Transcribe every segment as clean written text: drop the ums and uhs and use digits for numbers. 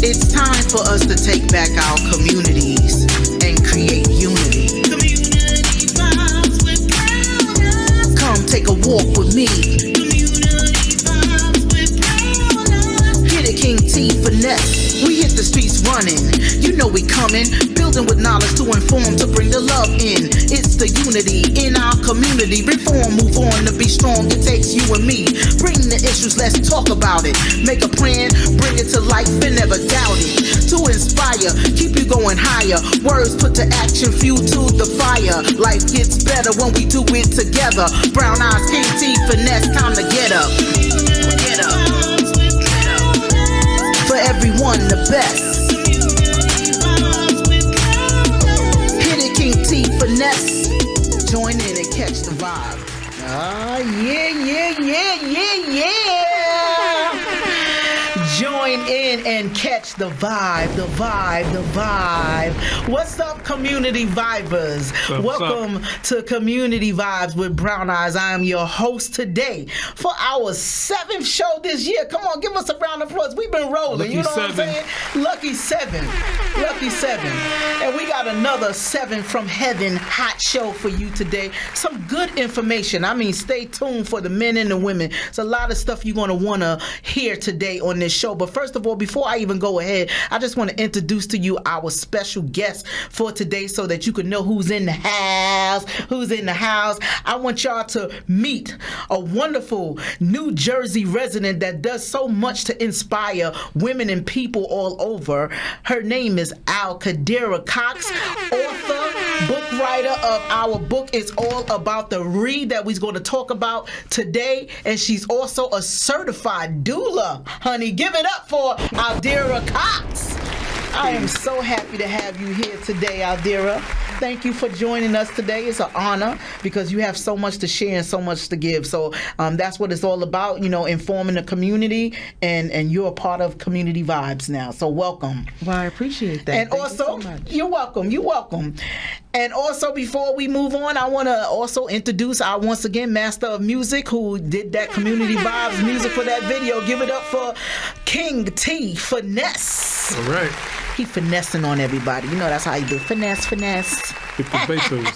It's time for us to take back our communities and create unity. Community vibes with BrownEyes. Come take a walk with me. Community vibes with BrownEyes. Get it, King T finesse. We hit the streets running. You know we coming. Building with knowledge to inform, to bring the love in. It's the unity in our community. Reform, move on to be strong. It takes you and me. Bring the issues, let's talk about it. Make a plan, bring it to life and never doubt it. To inspire, keep you going higher. Words put to action, fuel to the fire. Life gets better when we do it together. BrownEyes, King T, finesse, time to get up. Get up. For everyone, the best. Hit it, King T, finesse. Join in and catch the vibe. Ah, yeah. Join in and catch the vibe. What's up, community vibers? Welcome to Community Vibes with BrownEyes. I am your host today for our 7th show this year. Come on, give us a round of applause. We've been rolling, Lucky you know seven. what I'm saying? Lucky seven. And we got another 7 from heaven hot show for you today. Some good information. I mean, stay tuned for the men and the women. It's a lot of stuff you're going to want to hear today on this show. But first of all, before I even go ahead, I just want to introduce to you our special guest for today so that you can know who's in the house. I want y'all to meet a wonderful New Jersey resident that does so much to inspire women and people all over. Her name is Alquadira Cox, author, book writer of our book. It's all about the read that we're going to talk about today. And she's also a certified doula. Honey, give it up for Alquadira Cox. I am so happy to have you here today, Alquadira. Thank you for joining us today. It's an honor because you have so much to share and so much to give. So that's what it's all about, you know, informing the community, and you're a part of Community Vibes now. So welcome. Well, I appreciate that. And Thank also, you so much. you're welcome. And also, before we move on, I want to also introduce our, once again, master of music who did that Community Vibes music for that video. Give it up for King T, Finesse. All right. He finessing on everybody. You know, that's how you do. Finesse. Get the pesos.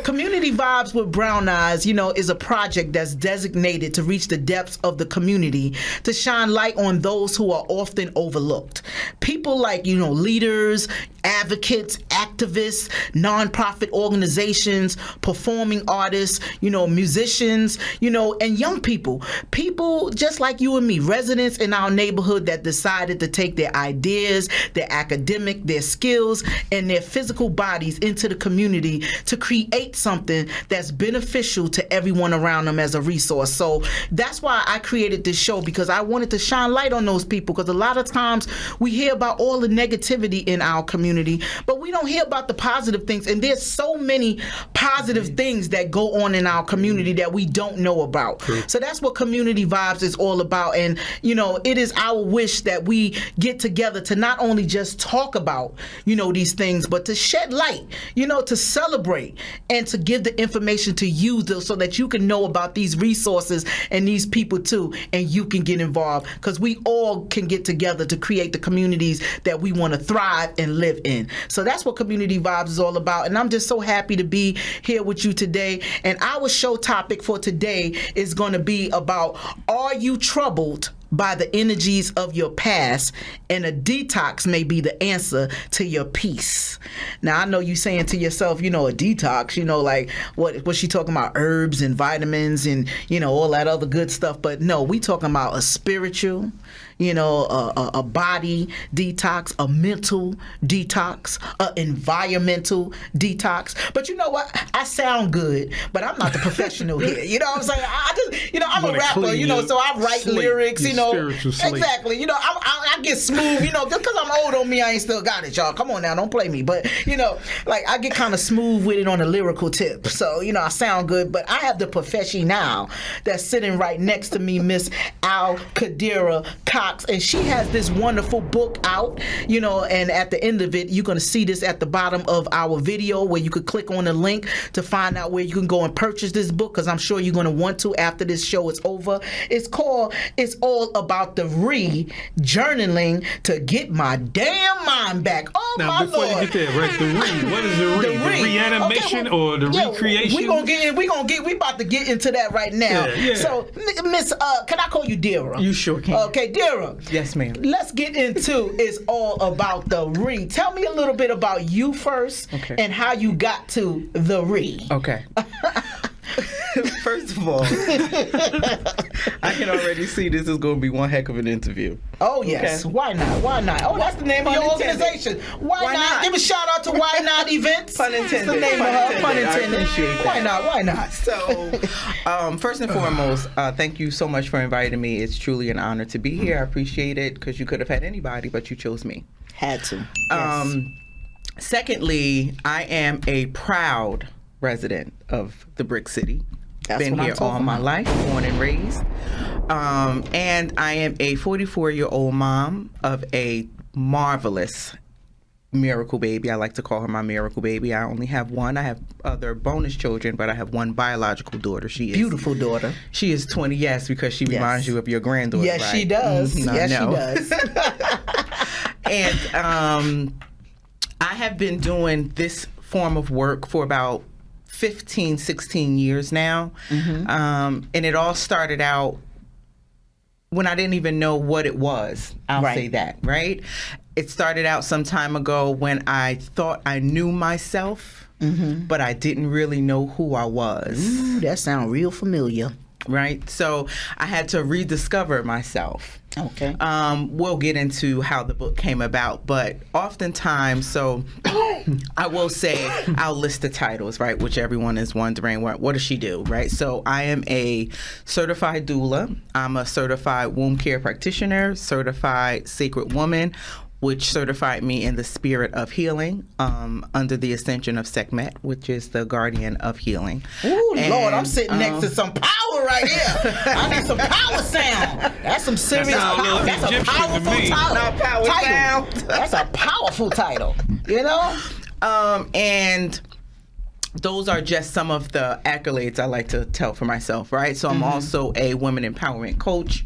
Community Vibes with BrownEyes, is a project that's designated to reach the depths of the community, to shine light on those who are often overlooked. People like, leaders, advocates, activists, nonprofit organizations, performing artists, musicians, and young people. People just like you and me, residents in our neighborhood that decided to take their ideas, their academic, their skills, and their physical bodies into the community to create something that's beneficial to everyone around them as a resource. So that's why I created this show, because I wanted to shine light on those people, because a lot of times we hear about all the negativity in our community, but we don't hear about the positive things. And there's so many positive things that go on in our community that we don't know about. True. So that's what Community Vibes is all about. And, it is our wish that we get together to not only just talk about, these things, but to shed light, to celebrate and to give the information to you so that you can know about these resources and these people too, and you can get involved, because we all can get together to create the communities that we want to thrive and live in. So that's what Community Vibes is all about. And I'm just so happy to be here with you today. And our show topic for today is going to be about, are you troubled by the energies of your past, and a detox may be the answer to your peace. Now, I know you saying to yourself, a detox, like what she talking about, herbs and vitamins and, all that other good stuff. But no, we talking about a spiritual, a body detox, a mental detox, a environmental detox. But you know what? I sound good, but I'm not the professional here. You know what I'm saying? I'm a rapper, so I write lyrics, Spiritual slate. Exactly. You know, I get smooth. You know, just because I'm old on me, I ain't still got it, y'all. Come on now, don't play me. But you know, like I get kind of smooth with it on the lyrical tip. So you know, I sound good. But I have the professional that's sitting right next to me, Miss Alquadira Cox, and she has this wonderful book out. You know, and at the end of it, you're gonna see this at the bottom of our video where you could click on the link to find out where you can go and purchase this book, because I'm sure you're gonna want to after this show is over. It's called "It's All About the Journaling to Get My Damn Mind Back." Oh Now, my before Lord! you get there, right? The what is the The reanimation okay, well, or the recreation? We about to get into that right now. Yeah. So, Miss, can I call you Dira? You sure can. Okay, Dira. Yes, ma'am. Let's get into "It's All About the Re." Tell me a little bit about you first, okay, and how you got to the Re. Okay. First of all, I can already see this is going to be one heck of an interview. Oh, yes. Okay. Why not? Why not? Oh, that's the name of your organization. Why not? Give a shout out to Why Not Events. Pun intended. That's the name of her. Pun intended. I appreciate that. Why not? Why not? So, first and foremost, thank you so much for inviting me. It's truly an honor to be here. I appreciate it, because you could have had anybody, but you chose me. Had to. Yes. Secondly, I am a proud resident of the Brick City. That's been here all my life, born and raised. And I am a 44-year-old mom of a marvelous miracle baby. I like to call her my miracle baby. I only have one. I have other bonus children, but I have one biological daughter. She is beautiful daughter. She is 20, yes, because she reminds you of your granddaughter. Yes, right? she does. Mm-hmm, yes, she does. And I have been doing this form of work for about 15, 16 years now. Mm-hmm. And it all started out when I didn't even know what it was. I'll say that, right? It started out some time ago when I thought I knew myself, but I didn't really know who I was. Ooh, that sounds real familiar. Right? So I had to rediscover myself. Okay. We'll get into how the book came about, but oftentimes, so I will say, I'll list the titles, right, which everyone is wondering, what does she do, right? So I am a certified doula. I'm a certified womb care practitioner, certified sacred woman, which certified me in the spirit of healing under the ascension of Sekhmet, which is the guardian of healing. Ooh, Lord, I'm sitting next to some power right here. I need some power sound. That's some serious power. That's a powerful title. Not power sound. That's a powerful title, you know? And those are just some of the accolades I like to tell for myself, right? So I'm also a women empowerment coach,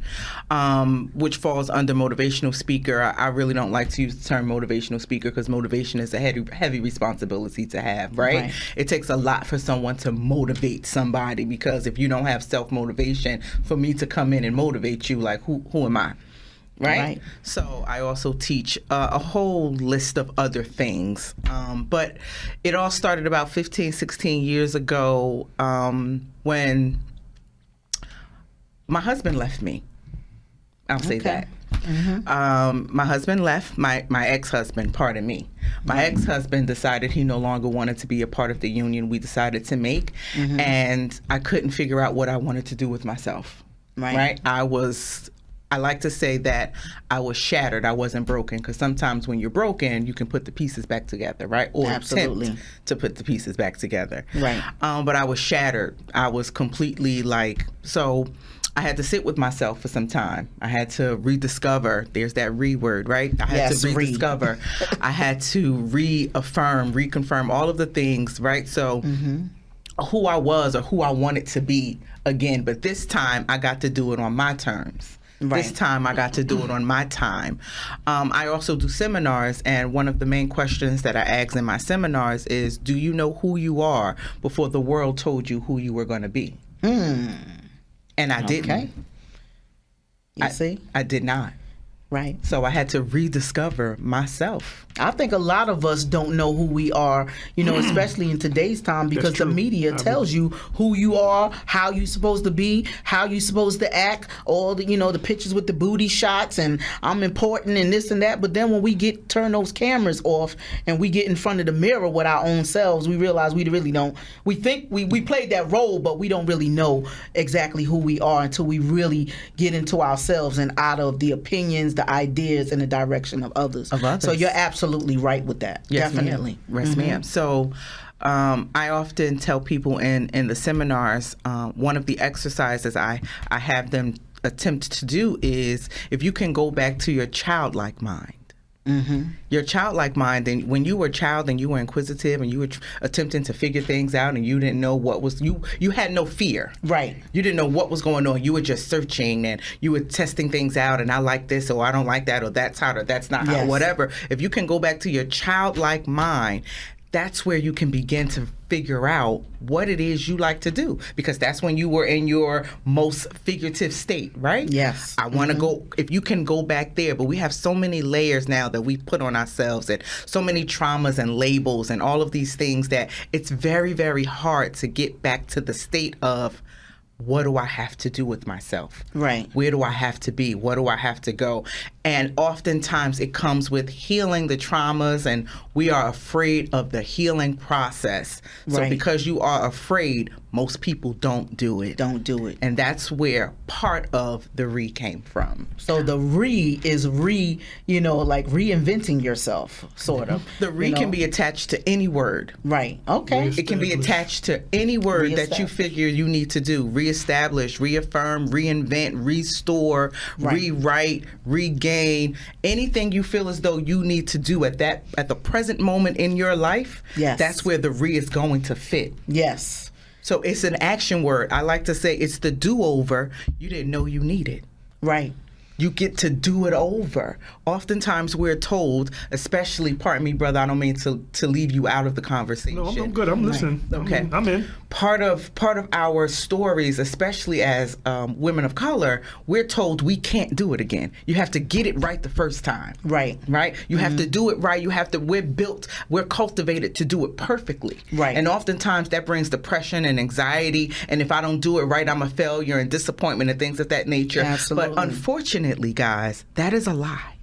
which falls under motivational speaker. I really don't like to use the term motivational speaker because motivation is a heavy responsibility to have, right? It takes a lot for someone to motivate somebody, because if you don't have self-motivation, for me to come in and motivate you, like who am I? Right? So I also teach a whole list of other things. But it all started about 15, 16 years ago when my husband left me. I'll say that. My husband left, my ex-husband, pardon me. My ex-husband decided he no longer wanted to be a part of the union we decided to make. And I couldn't figure out what I wanted to do with myself. Right? I like to say that I was shattered. I wasn't broken, because sometimes when you're broken, you can put the pieces back together, right? Or attempt to put the pieces back together. Right. But I was shattered. I was completely so I had to sit with myself for some time. I had to rediscover. There's that word, right? I had to rediscover. I had to reaffirm, reconfirm all of the things, right? So who I was or who I wanted to be again. But this time I got to do it on my terms. This time I got to do it on my time. I also do seminars, and one of the main questions that I ask in my seminars is, do you know who you are before the world told you who you were going to be? And I didn't. You see? I did not. Right. So I had to rediscover myself. I think a lot of us don't know who we are, especially in today's time, because the true. media tells you who you are, how you're supposed to be, how you're supposed to act, all the, the pictures with the booty shots and I'm important and this and that. But then when we turn those cameras off and we get in front of the mirror with our own selves, we realize we really don't. We think we played that role, but we don't really know exactly who we are until we really get into ourselves and out of the opinions, the ideas, and the direction of others. So you're absolutely right with that. Yes, Definitely. Ma'am. Yes, ma'am. So I often tell people in the seminars, one of the exercises I have them attempt to do is, if you can go back to your childlike mind. Your childlike mind, and when you were a child and you were inquisitive and you were attempting to figure things out and you didn't know what was, you had no fear. Right. You didn't know what was going on. You were just searching and you were testing things out, and I like this or I don't like that, or that's hot or that's not hot, whatever. If you can go back to your childlike mind, that's where you can begin to figure out what it is you like to do, because that's when you were in your most figurative state, right? Yes. I want to go, if you can go back there, but we have so many layers now that we put on ourselves, and so many traumas and labels and all of these things, that it's very, very hard to get back to the state of, what do I have to do with myself? Right. Where do I have to be? Where do I have to go? And oftentimes it comes with healing the traumas, and we are afraid of the healing process. So Right. because you are afraid, most people don't do it. Don't do it. And that's where part of the re came from. So the re is like reinventing yourself, sort of. The re can be attached to any word. Right. Okay. It can be attached to any word that you figure you need to do. Reestablish, reaffirm, reinvent, restore, rewrite, regain. Anything you feel as though you need to do at the present moment in your life, that's where the re is going to fit. Yes. So it's an action word. I like to say it's the do-over you didn't know you needed. Right. You get to do it over. Oftentimes we're told, especially, pardon me, brother, I don't mean to leave you out of the conversation. No, I'm good. I'm listening. Okay. I'm in. Part of our stories, especially as women of color, we're told we can't do it again. You have to get it right the first time. Right. Right? You have to do it right. We're cultivated to do it perfectly. Right. And oftentimes that brings depression and anxiety. And if I don't do it right, I'm a failure, and disappointment and things of that nature. Absolutely. But unfortunately, guys, that is a lie.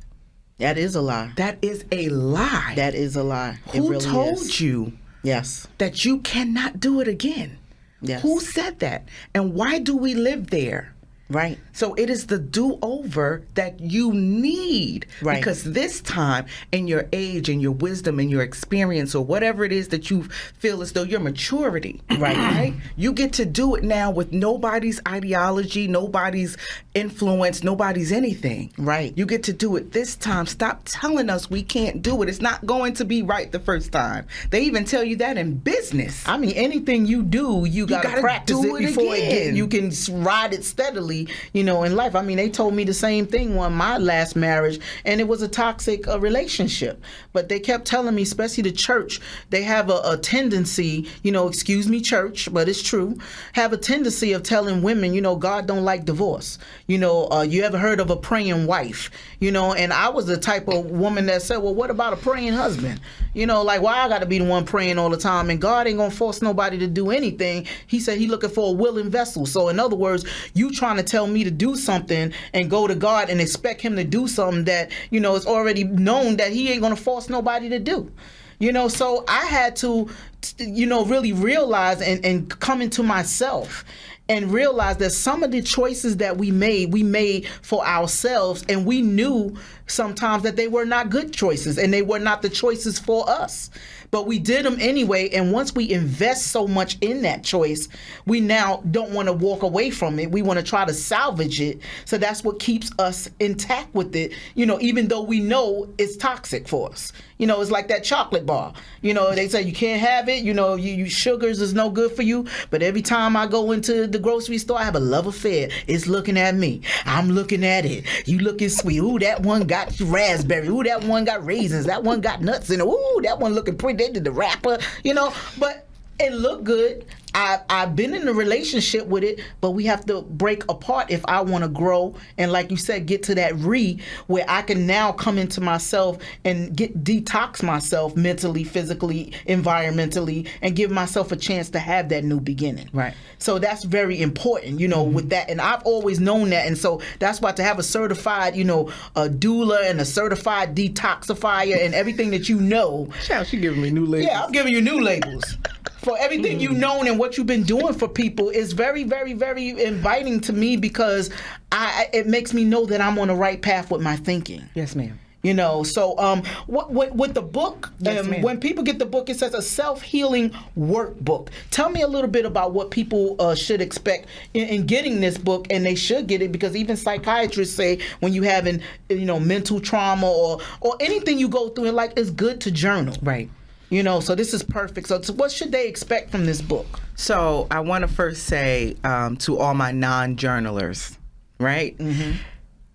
That is a lie. That is a lie. That is a lie. Who told you that you cannot do it again? Yes. Who said that? And why do we live there? Right. So it is the do-over that you need. Right. Because this time, in your age and your wisdom and your experience, or whatever it is that you feel as though your maturity, right? You get to do it now with nobody's ideology, nobody's influence, nobody's anything. Right. You get to do it this time. Stop telling us we can't do it. It's not going to be right the first time. They even tell you that in business. I mean, anything you do, you gotta practice do it before again. you can ride it steadily, in life. I mean, they told me the same thing on my last marriage, and it was a toxic relationship. But they kept telling me, especially the church, they have a tendency, excuse me, church, but it's true, have a tendency of telling women, God don't like divorce. You ever heard of a praying wife? And I was the type of woman that said, well, what about a praying husband? Like, why I got to be the one praying all the time? And God ain't gonna force nobody to do anything. He said he looking for a willing vessel. So in other words, you trying to tell me to do something and go to God and expect him to do something that, is already known that he ain't gonna force nobody to do. So I had to, really realize and come into myself and realize that some of the choices that we made for ourselves, and we knew sometimes that they were not good choices and they were not the choices for us. But we did them anyway, and once we invest so much in that choice, we now don't want to walk away from it. We want to try to salvage it. So that's what keeps us intact with it, even though we know it's toxic for us. It's like that chocolate bar. They say you can't have it, you sugars is no good for you. But every time I go into the grocery store, I have a love affair. It's looking at me. I'm looking at it. You looking sweet. Ooh, that one got raspberry. Ooh, that one got raisins. That one got nuts in it. Ooh, that one looking pretty. They did the wrapper, but it looked good. I've been in a relationship with it, but we have to break apart if I want to grow and, like you said, get to that where I can now come into myself and detox myself mentally, physically, environmentally, and give myself a chance to have that new beginning. Right. So that's very important, with that. And I've always known that. And so that's why to have a certified, a doula and a certified detoxifier and everything that Child, she giving me new labels. Yeah, I'm giving you new labels. For everything you've known and what you've been doing for people is very, very, very inviting to me because it makes me know that I'm on the right path with my thinking. Yes, ma'am. So what with the book, yes, when people get the book, it says a self-healing workbook. Tell me a little bit about what people should expect in getting this book, and they should get it because even psychiatrists say when you having mental trauma or anything you go through in life, it's good to journal. Right. So this is perfect. So what should they expect from this book? So I want to first say to all my non-journalers, right? Mm-hmm.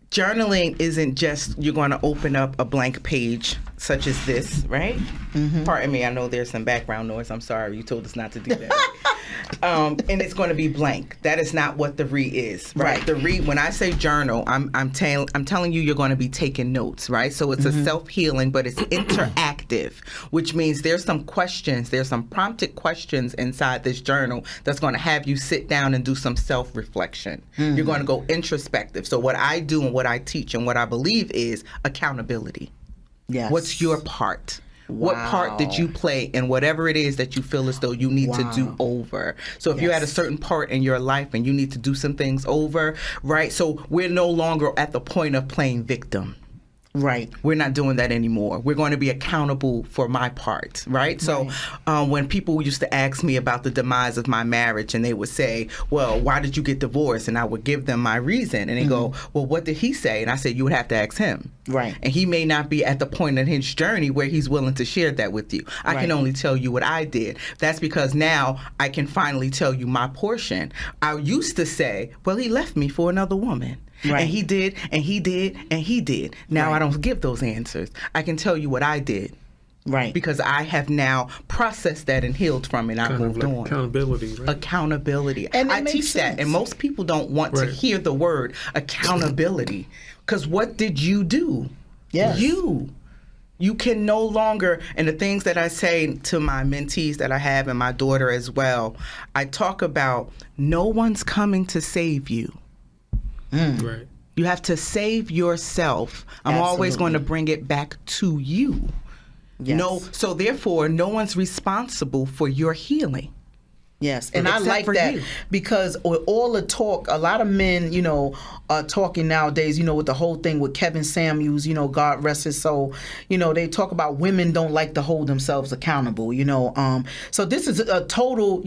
Journaling isn't just you're going to open up a blank page such as this, right? Mm-hmm. Pardon me, I know there's some background noise. I'm sorry, you told us not to do that. And it's going to be blank. That is not what the read is, right? The read, when I say journal, I'm telling you you're going to be taking notes, right? So it's a self-healing, but it's interactive, which means there's some prompted questions inside this journal that's going to have you sit down and do some self-reflection. You're going to go introspective. So what I do and what I teach and what I believe is accountability. Yes. What's your part? Wow. What part did you play in whatever it is that you feel as though you need to do over? So if you're at a certain part in your life and you need to do some things over, right? So we're no longer at the point of playing victim. Right. We're not doing that anymore. We're going to be accountable for my part, right? So when people used to ask me about the demise of my marriage and they would say, well, why did you get divorced? And I would give them my reason. And they go, well, what did he say? And I said, you would have to ask him. Right. And he may not be at the point in his journey where he's willing to share that with you. I can only tell you what I did. That's because now I can finally tell you my portion. I used to say, well, he left me for another woman. Right. And he did, and he did, and he did. Now I don't give those answers. I can tell you what I did. Right. Because I have now processed that and healed from it. I moved on. Accountability, right? Accountability. And I teach that, and most people don't want to hear the word accountability. Because what did you do? Yes. You can no longer, and the things that I say to my mentees that I have and my daughter as well, I talk about no one's coming to save you. Right. You have to save yourself. I'm always going to bring it back to you. Yes. So therefore, no one's responsible for your healing. Yes, and I like that because with all the talk, a lot of men, are talking nowadays, with the whole thing with Kevin Samuels, God rest his soul, they talk about women don't like to hold themselves accountable, so this is a total,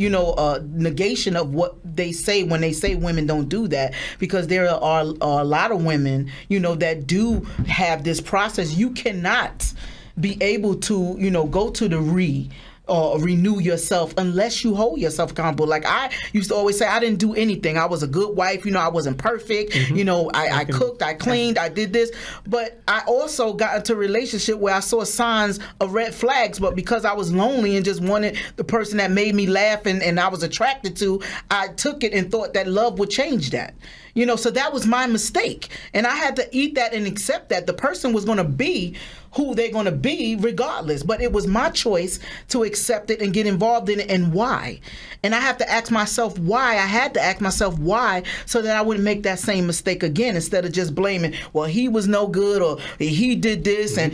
negation of what they say when they say women don't do that, because there are a lot of women, that do have this process. You cannot be able to, go to the or renew yourself unless you hold yourself accountable. Like I used to always say, I didn't do anything. I was a good wife. I wasn't perfect. I cooked, I cleaned, I did this. But I also got into a relationship where I saw signs of red flags, but because I was lonely and just wanted the person that made me laugh and I was attracted to, I took it and thought that love would change that. So that was my mistake. And I had to eat that and accept that the person was going to be who they're going to be regardless. But it was my choice to accept it and get involved in it, and why. And I have to ask myself why. I had to ask myself why so that I wouldn't make that same mistake again, instead of just blaming, well, he was no good or he did this and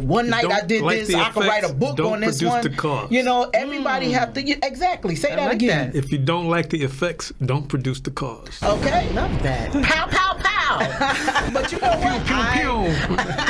one night I did this. I could write a book on this one. Don't produce the cause. Everybody have to, exactly. Say that again. If you don't like the effects, don't produce the cause. Okay. Love that. Pow, pow, pow. But you know what?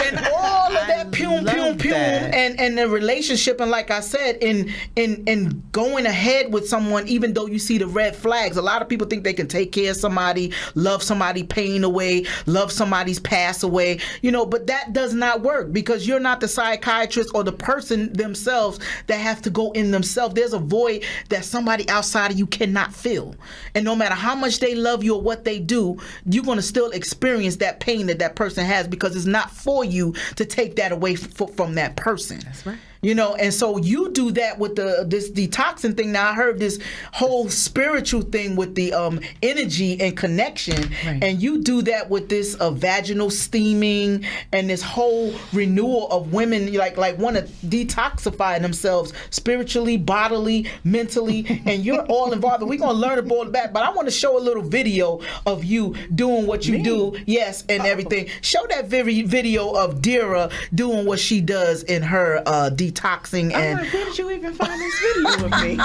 And all of that and the relationship, and like I said, in going ahead with someone, even though you see the red flags, a lot of people think they can take care of somebody, love somebody pain away, love somebody's past away, but that does not work, because you're not the psychiatrist or the person themselves that have to go in themselves. There's a void that somebody outside of you cannot fill, and no matter how much they love you or what they do, you're going to still experience that pain that person has, because it's not for you to take that away from that person. That's right. You know, and so you do that with this detoxing thing. Now I heard this whole spiritual thing with the energy and connection, and you do that with this vaginal steaming and this whole renewal of women like want to detoxify themselves spiritually, bodily, mentally, and you're all involved. And we're gonna learn about that, but I want to show a little video of you doing what you do, yes, and everything. Show that video of Dira doing what she does in her detoxing. And I'm like, where did you even find this video of me?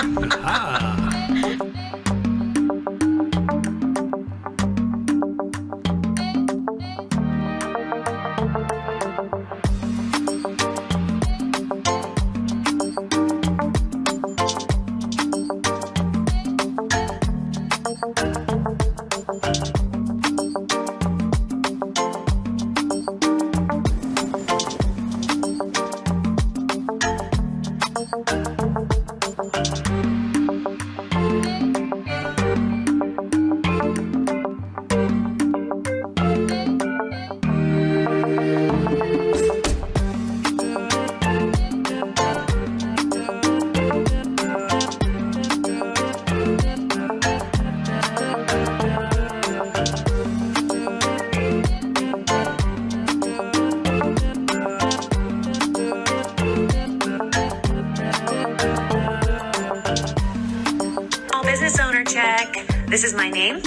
This is my name.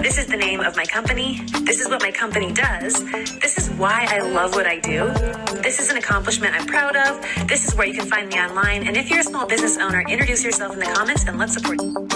This is the name of my company. This is what my company does. This is why I love what I do. This is an accomplishment I'm proud of. This is where you can find me online. And if you're a small business owner, introduce yourself in the comments and let's support you.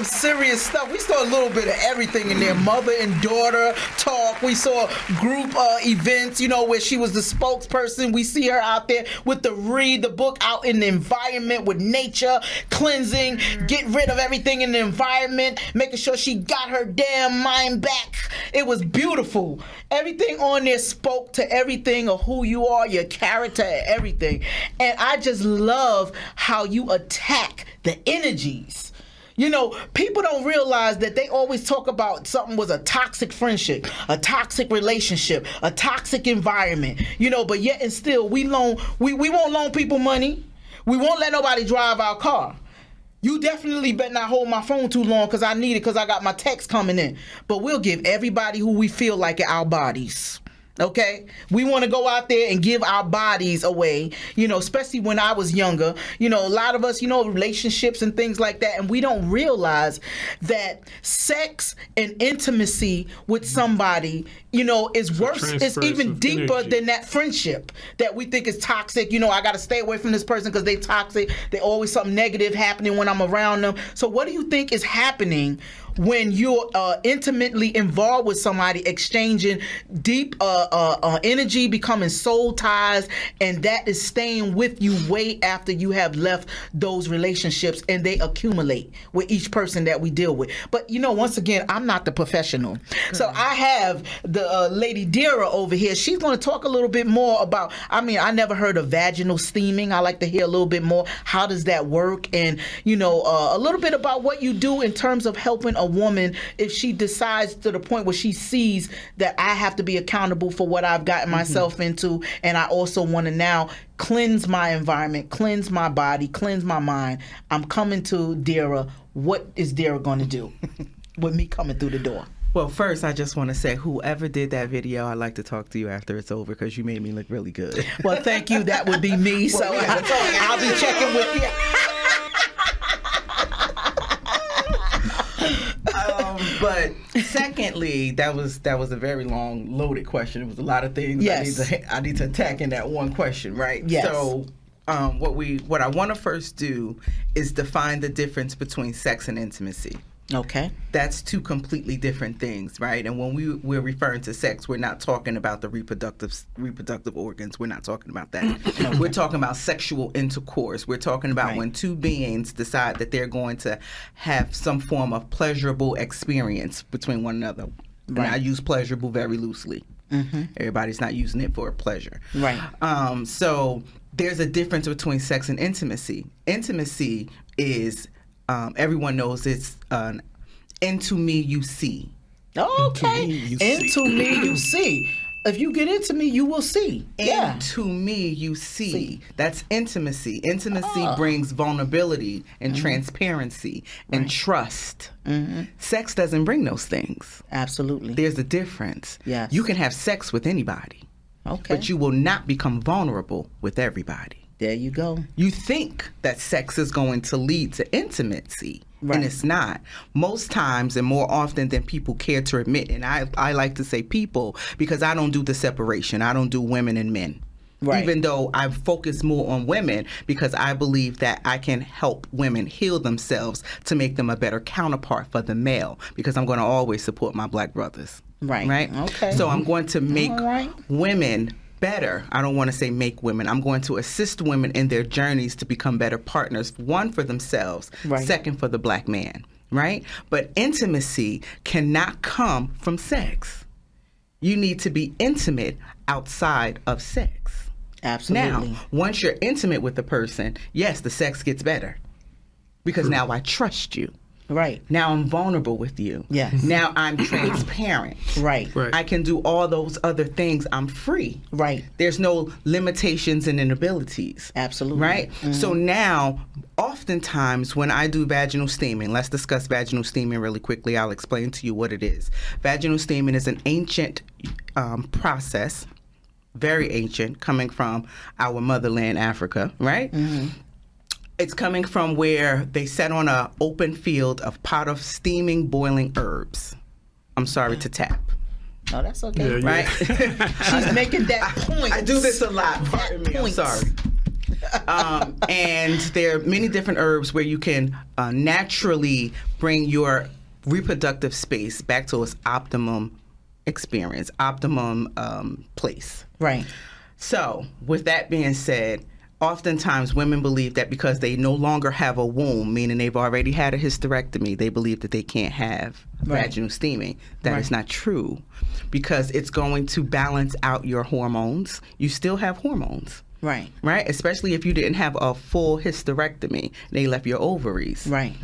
Serious stuff. We saw a little bit of everything in there. Mother and daughter talk. We saw group events, you know, where she was the spokesperson. We see her out there with read the book out in the environment with nature, cleansing, get rid of everything in the environment, making sure she got her damn mind back. It was beautiful. Everything on there spoke to everything of who you are, your character, everything. And I just love how you attack the energies. You know, people don't realize that they always talk about something was a toxic friendship, a toxic relationship, a toxic environment, you know, but yet and still we won't loan people money. We won't let nobody drive our car. You definitely better not hold my phone too long because I need it because I got my text coming in. But we'll give everybody who we feel like our bodies. Okay, we want to go out there and give our bodies away, you know, especially when I was younger. You know, a lot of us, you know, relationships and things like that, and we don't realize that sex and intimacy with somebody, you know, is worse. It's even deeper than that friendship that we think is toxic. You know, I got to stay away from this person because they toxic. There's always something negative happening when I'm around them. So what do you think is happening when you're intimately involved with somebody, exchanging deep energy, becoming soul ties, and that is staying with you way after you have left those relationships, and they accumulate with each person that we deal with. But you know, once again, I'm not the professional. So I have the lady Dira over here. She's going to talk a little bit more about, I mean, I never heard of vaginal steaming. I like to hear a little bit more. How does that work? And, you know, a little bit about what you do in terms of helping a woman if she decides to the point where she sees that I have to be accountable for what I've gotten myself into, and I also want to now cleanse my environment, cleanse my body, cleanse my mind. I'm coming to Dira. What is Dira going to do with me coming through the door? Well, first, I just want to say, whoever did that video, I'd like to talk to you after it's over because you made me look really good. Well, thank you. That would be me. So I'll be checking with you. But secondly, that was a very long, loaded question. It was a lot of things I need to attack in that one question, right? Yes. So what I want to first do is define the difference between sex and intimacy. Okay. That's two completely different things, right? And when we're referring to sex, we're not talking about the reproductive organs. We're not talking about that. We're talking about sexual intercourse. We're talking about when two beings decide that they're going to have some form of pleasurable experience between one another. And Right. I use pleasurable very loosely. Everybody's not using it for pleasure. Right. So there's a difference between sex and intimacy. Intimacy is, everyone knows it's into me you see. Okay. you Into me, you see. If you get into me, you will see. Yeah. Into me you see. That's intimacy. Intimacy brings vulnerability and transparency and trust. Sex doesn't bring those things. Absolutely. There's a difference. Yes. You can have sex with anybody, Okay. but you will not become vulnerable with everybody. There you go. You think that sex is going to lead to intimacy, Right. and it's not. Most times and more often than people care to admit, and I like to say people because I don't do the separation. I don't do women and men. Right. Even though I focus more on women because I believe that I can help women heal themselves to make them a better counterpart for the male, because I'm going to always support my black brothers. Right. Right? Okay. So I'm going to make All right. women better. I don't want to say make women. I'm going to assist women in their journeys to become better partners, one for themselves, Right. second for the black man, right? But intimacy cannot come from sex. You need to be intimate outside of sex. Absolutely. Now, once you're intimate with the person, yes, the sex gets better because now I trust you. Right. Now I'm vulnerable with you. Yes. Now I'm transparent. Right. Right. I can do all those other things. I'm free. Right. There's no limitations and inabilities. Absolutely. Right? So now, oftentimes when I do vaginal steaming, let's discuss vaginal steaming really quickly. I'll explain to you what it is. Vaginal steaming is an ancient process, very ancient, coming from our motherland, Africa, right? It's coming from where they sat on an open field of pot of steaming, boiling herbs. I'm sorry to tap. No, that's okay. Yeah, Right? She's making that point. I do this a lot. Pardon me. I'm point. sorry. And there are many different herbs where you can naturally bring your reproductive space back to its optimum experience, optimum place. Right. So, with that being said, oftentimes women believe that because they no longer have a womb, meaning they've already had a hysterectomy, they believe that they can't have Right. vaginal steaming. That is Right. not true, because it's going to balance out your hormones. You still have hormones. Right. Right? Especially if you didn't have a full hysterectomy. They left your ovaries. Right.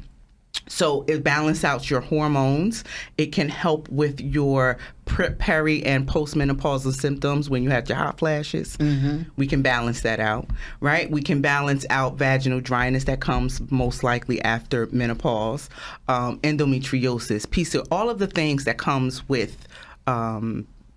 So it balances out your hormones. It can help with your peri and postmenopausal symptoms when you have your hot flashes. We can balance that out, right? We can balance out vaginal dryness that comes most likely after menopause, endometriosis, PCOS, all of the things that comes with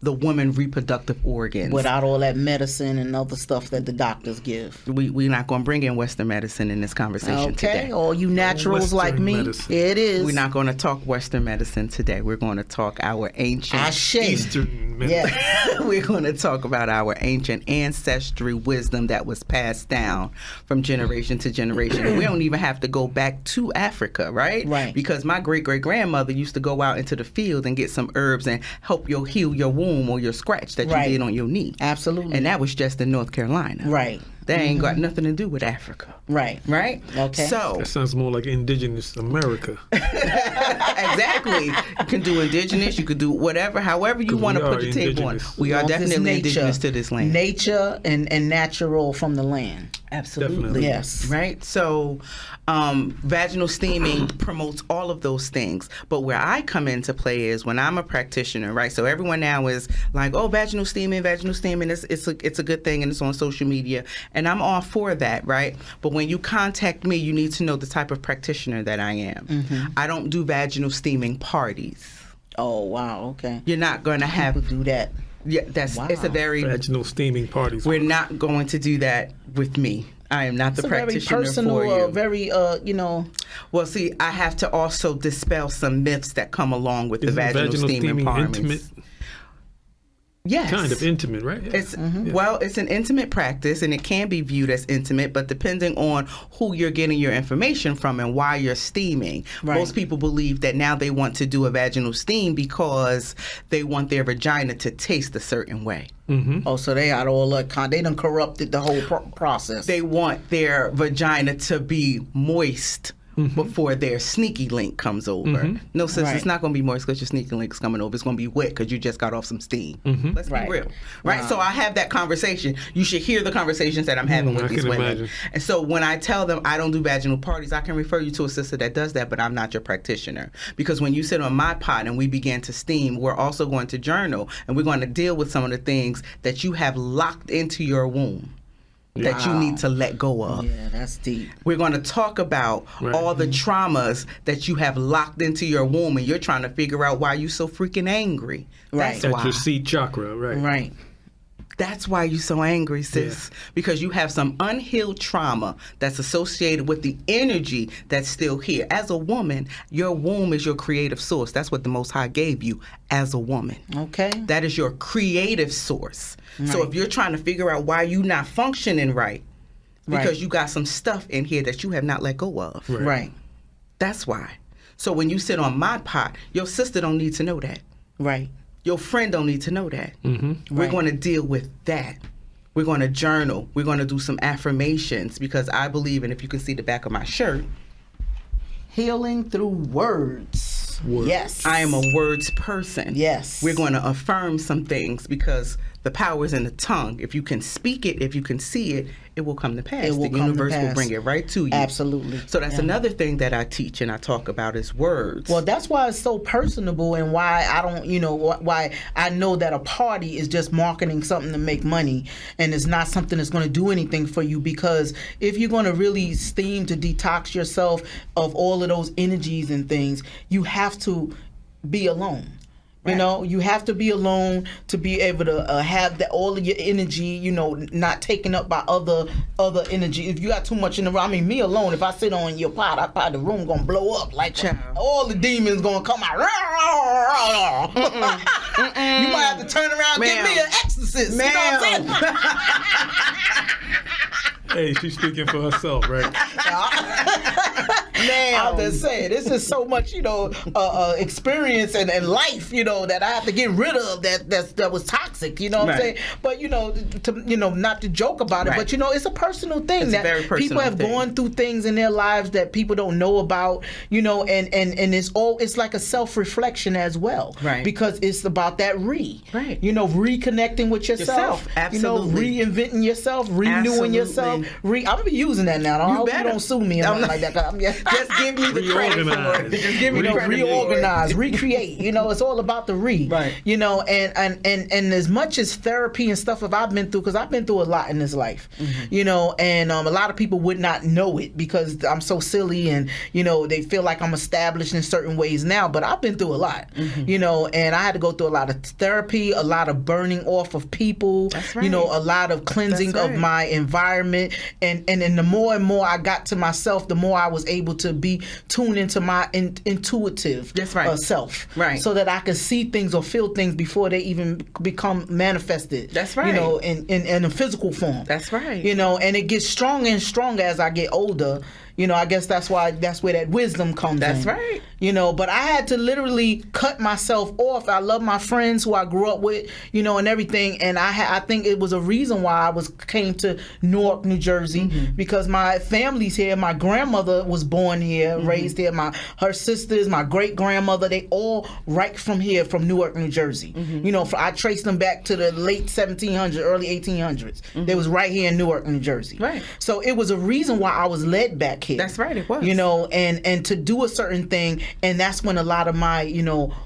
the woman reproductive organs. Without all that medicine and other stuff that the doctors give. We're not going to bring in Western medicine in this conversation today. Okay. All you naturals Western like me. medicine. It is. We're not going to talk Western medicine today. We're going to talk our ancient Ashe. Eastern medicine. Yeah. We're going to talk about our ancient ancestry wisdom that was passed down from generation to generation. And we don't even have to go back to Africa, right? Right. Because my great-great-grandmother used to go out into the field and get some herbs and help you heal your wound or your scratch that Right. you did on your knee. Absolutely. And that was just in North Carolina. Right. That ain't got nothing to do with Africa. Right. Right? Okay. So, That sounds more like indigenous America. exactly. You can do indigenous, you could do whatever, however you 'Cause want to we put are the table on. indigenous. We are Well, this definitely nature. indigenous to this land. Nature and natural from the land. Absolutely. Definitely. Yes. Right? So, vaginal steaming promotes all of those things. But where I come into play is when I'm a practitioner, right? So everyone now is like, oh, vaginal steaming, it's a good thing and it's on social media. And I'm all for that, right? But when you contact me, you need to know the type of practitioner that I am. I don't do vaginal steaming parties. Oh, wow. Okay. You're not going to People have, do that. yeah, it's a Wow. very, Vaginal steaming parties. we're not going to do that with me. I am not the It's a very practitioner personal, for you. very, you know. Well, see, I have to also dispel some myths that come along with Isn't the vaginal steaming parties. intimate? Yes. Kind of intimate, right? Yeah. It's well, it's an intimate practice, and it can be viewed as intimate, but depending on who you're getting your information from and why you're steaming. Right. Most people believe that now they want to do a vaginal steam because they want their vagina to taste a certain way. Oh, so they got all that they done corrupted the whole process. They want their vagina to be moist before their sneaky link comes over. No, sis, it's not going to be moist because your sneaky link's coming over. It's going to be wet because you just got off some steam. Let's be real. Right? So I have that conversation. You should hear the conversations that I'm having with these women. Imagine. And so when I tell them I don't do vaginal parties, I can refer you to a sister that does that, but I'm not your practitioner. Because when you sit on my pot and we begin to steam, we're also going to journal, and we're going to deal with some of the things that you have locked into your womb that you need to let go of. Yeah, that's deep. We're going to talk about all the traumas that you have locked into your womb, and you're trying to figure out why you're so freaking angry. Right. That's your seed chakra, right? Right. That's why you're so angry, sis. Because you have some unhealed trauma that's associated with the energy that's still here. As a woman, your womb is your creative source. That's what the Most High gave you as a woman. Okay. That is your creative source. Right. So if you're trying to figure out why you're not functioning right, because you got some stuff in here that you have not let go of. Right. That's why. So when you sit on my pot, your sister don't need to know that. Right. Your friend don't need to know that. We're going to deal with that. We're going to journal. We're going to do some affirmations, because I believe, and if you can see the back of my shirt, healing through words. Yes. I am a words person. Yes. We're going to affirm some things, because the power is in the tongue. If you can speak it, if you can see it, it will come to pass. The universe will bring it right to you. Absolutely. So that's another thing that I teach and I talk about is words. Well, that's why it's so personable, and why I don't, why I know that a party is just marketing something to make money, and it's not something that's going to do anything for you. Because if you're going to really steam to detox yourself of all of those energies and things, you have to be alone. You know, you have to be alone to be able to have that all of your energy, not taken up by other energy. If you got too much in the room, me alone, if I sit on your pot, the room gonna blow up. Like all the demons gonna come out. You might have to turn around and give me an exorcist. You know what I'm saying? Hey, she's speaking for herself, right? I'm just saying, this is so much, experience and life, that I have to get rid of that was toxic. You know what I'm saying? But not to joke about it, but it's a personal thing that people have gone through things in their lives that people don't know about. And it's like a self-reflection as well, right? Because it's about that reconnecting with yourself, absolutely, reinventing yourself, renewing yourself. I'm gonna be using that now. I hope you don't sue me or nothing like that. Just give me the credit for it. Just give me the credit. Reorganize, recreate. It's all about the right. And as much as therapy and stuff I've been through, because I've been through a lot in this life, and a lot of people would not know it because I'm so silly, and they feel like I'm established in certain ways now. But I've been through a lot, and I had to go through a lot of therapy, a lot of burning off of people, a lot of cleansing of my environment, and the more and more I got to myself, the more I was able to be tuned into my intuitive self, so that I could see things or feel things before they even become manifested. That's right. In a physical form. That's right. And it gets stronger and stronger as I get older. I guess that's where that wisdom comes in. That's right. But I had to literally cut myself off. I love my friends who I grew up with, and everything. And I think it was a reason why I came to Newark, New Jersey, because my family's here. My grandmother was born here, raised here. Her sisters, my great grandmother, they all right from here, from Newark, New Jersey. I traced them back to the late 1700s, early 1800s. They was right here in Newark, New Jersey. Right. So it was a reason why I was led back here. That's right, it was. And to do a certain thing, and that's when a lot of my,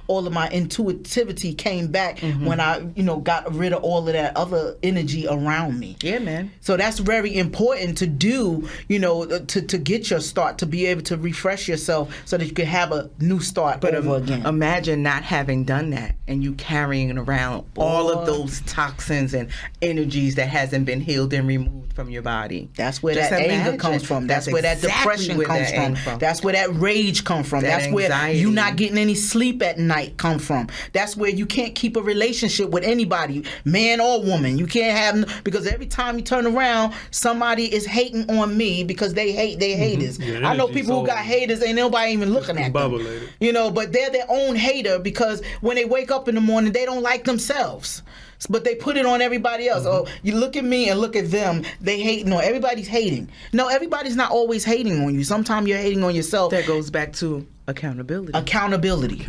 all of my intuitivity came back when I, got rid of all of that other energy around me. Yeah, man. So that's very important to do, to get your start, to be able to refresh yourself so that you can have a new start over again. Imagine not having done that and you carrying around all of those toxins and energies that hasn't been healed and removed from your body. That's where that anger comes from. That's where that depression comes from. That's where that rage comes from. That's where you not getting any sleep at night come from. That's where you can't keep a relationship with anybody, man or woman. You can't have, because every time you turn around, somebody is hating on me because they hate their haters. I know people who got haters, ain't nobody even looking at them. But they're their own hater because when they wake up in the morning, they don't like themselves. But they put it on everybody else. Oh, you look at me and look at them. They hate. No, everybody's hating. No, everybody's not always hating on you. Sometimes you're hating on yourself. That goes back to accountability. Accountability.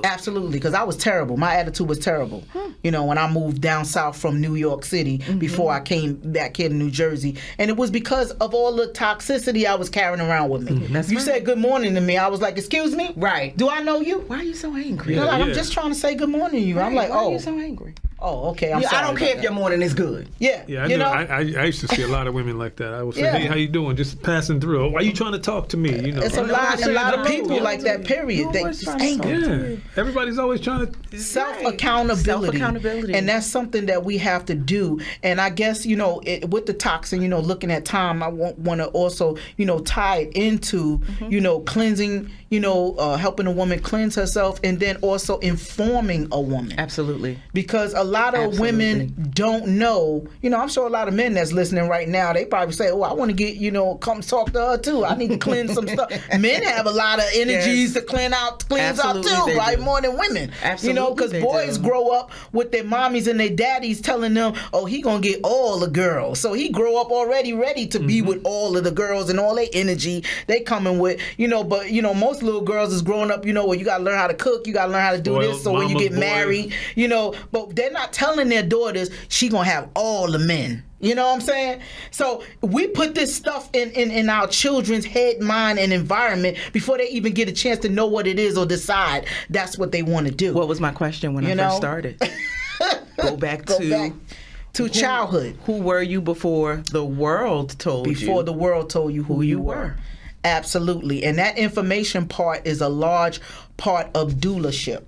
Absolutely, because I was terrible. My attitude was terrible. You know, when I moved down south from New York City before I came back here to New Jersey, and it was because of all the toxicity I was carrying around with me. You said good morning to me. I was like, excuse me? Right. Do I know you? Why are you so angry? I'm just trying to say good morning to you. Right. I'm like, Why are you so angry? Oh, okay. I'm sorry. I don't care if your morning is good. Yeah. Yeah, you know? I used to see a lot of women like that. I would say, hey, how you doing? Just passing through. Why are you trying to talk to me? You know, it's a lot of people like that, period. They just angry. Yeah. Everybody's always trying to... Self-accountability. And that's something that we have to do. And I guess, you know, with the toxin, you know, looking at time, I want to also, you know, tie it into, you know, cleansing, you know, helping a woman cleanse herself, and then also informing a woman. Absolutely. Because a lot of women don't know, you know, I'm sure a lot of men that's listening right now, they probably say, oh, I want to get, you know, come talk to her too. I need to cleanse some stuff. Men have a lot of energies to cleanse out too, right? More than women. Absolutely. You know, because boys grow up with their mommies and their daddies telling them, oh, he gonna get all the girls. So he grow up already ready to be with all of the girls and all their energy they coming with, you know. But, you know, most little girls is growing up, you know, where you gotta learn how to cook, you gotta learn how to do this. So when you get married, you know, but they're not telling their daughters she gonna have all the men. You know what I'm saying? So we put this stuff in our children's head, mind, and environment before they even get a chance to know what it is or decide that's what they want to do. What was my question when I first started? Go back to childhood. Who were you before the world told you? Before the world told you who you were. Absolutely. And that information part is a large part of doulaship.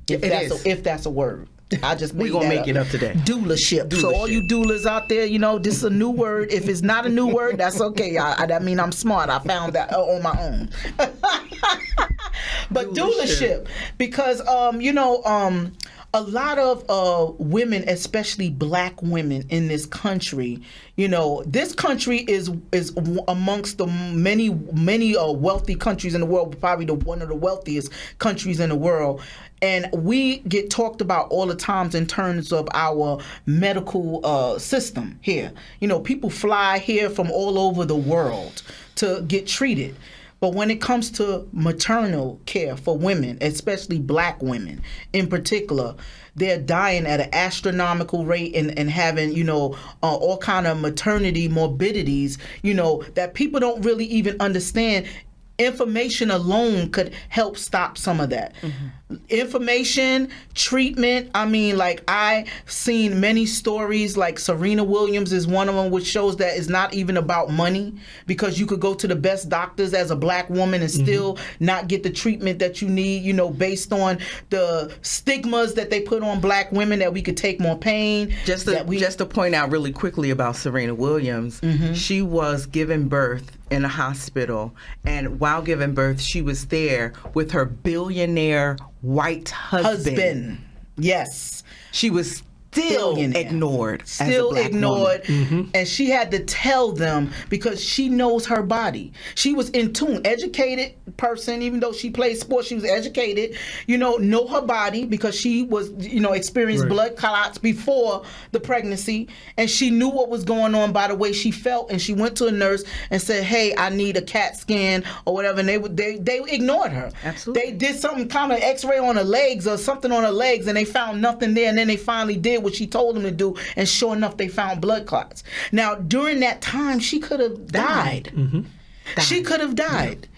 If that's a word. I just we're gonna make it up today. Doulaship. So all you doulas out there, you know, this is a new word. If it's not a new word, that's okay. I mean, I'm smart. I found that on my own. But doulaship, because you know, a lot of women, especially black women in this country, you know, this country is amongst the many wealthy countries in the world, probably one of the wealthiest countries in the world. And we get talked about all the times in terms of our medical system here. You know, people fly here from all over the world to get treated. But when it comes to maternal care for women, especially black women in particular, they're dying at an astronomical rate and having, you know, all kind of maternity morbidities, you know, that people don't really even understand. Information alone could help stop some of that. Information, treatment. I mean, like, I've seen many stories, like Serena Williams is one of them, which shows that it's not even about money, because you could go to the best doctors as a black woman and still not get the treatment that you need, you know, based on the stigmas that they put on black women, that we could take more pain. Just to point out really quickly about Serena Williams, she was given birth in a hospital, and while giving birth, she was there with her billionaire white husband. Yes. She was still ignored. And she had to tell them, because she knows her body. She was in tune, educated person, even though she played sports, she was educated, you know her body, because she was, you know, experienced blood clots before the pregnancy, and she knew what was going on by the way she felt, and she went to a nurse and said, hey, I need a CAT scan or whatever, and they ignored her. Absolutely. They did something kind of x-ray on her legs or something on her legs, and they found nothing there, and then they finally did what she told them to do, and sure enough, they found blood clots. Now, during that time, she could have died. She could have died.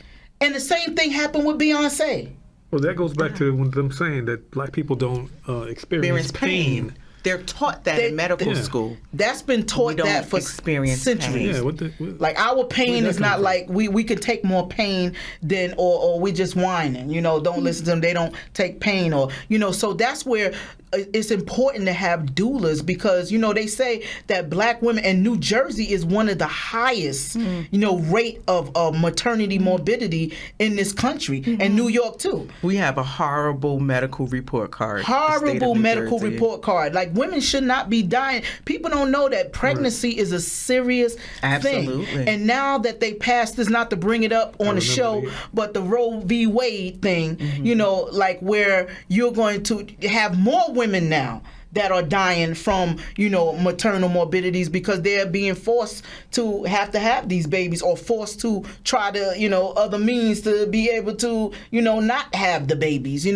And the same thing happened with Beyonce. Well, that goes back to them saying that black people don't experience pain. They're taught that in medical school. That's been taught that for centuries. Yeah, like, our pain is not like we could take more pain than or we just whining. You know, don't listen to them. They don't take pain, or, you know. So that's where it's important to have doulas, because, you know, they say that black women, and New Jersey is one of the highest, you know, rate of maternity morbidity in this country, and New York too. We have a horrible medical report card. Horrible medical report card. Like, women should not be dying. People don't know that pregnancy is a serious thing. And now that they passed this, not to bring it up on the show, but the Roe v. Wade thing, you know, like, where you're going to have more women now that are dying from, maternal morbidities because they're being forced to have these babies, or forced to try to, other means to be able to, not have the babies,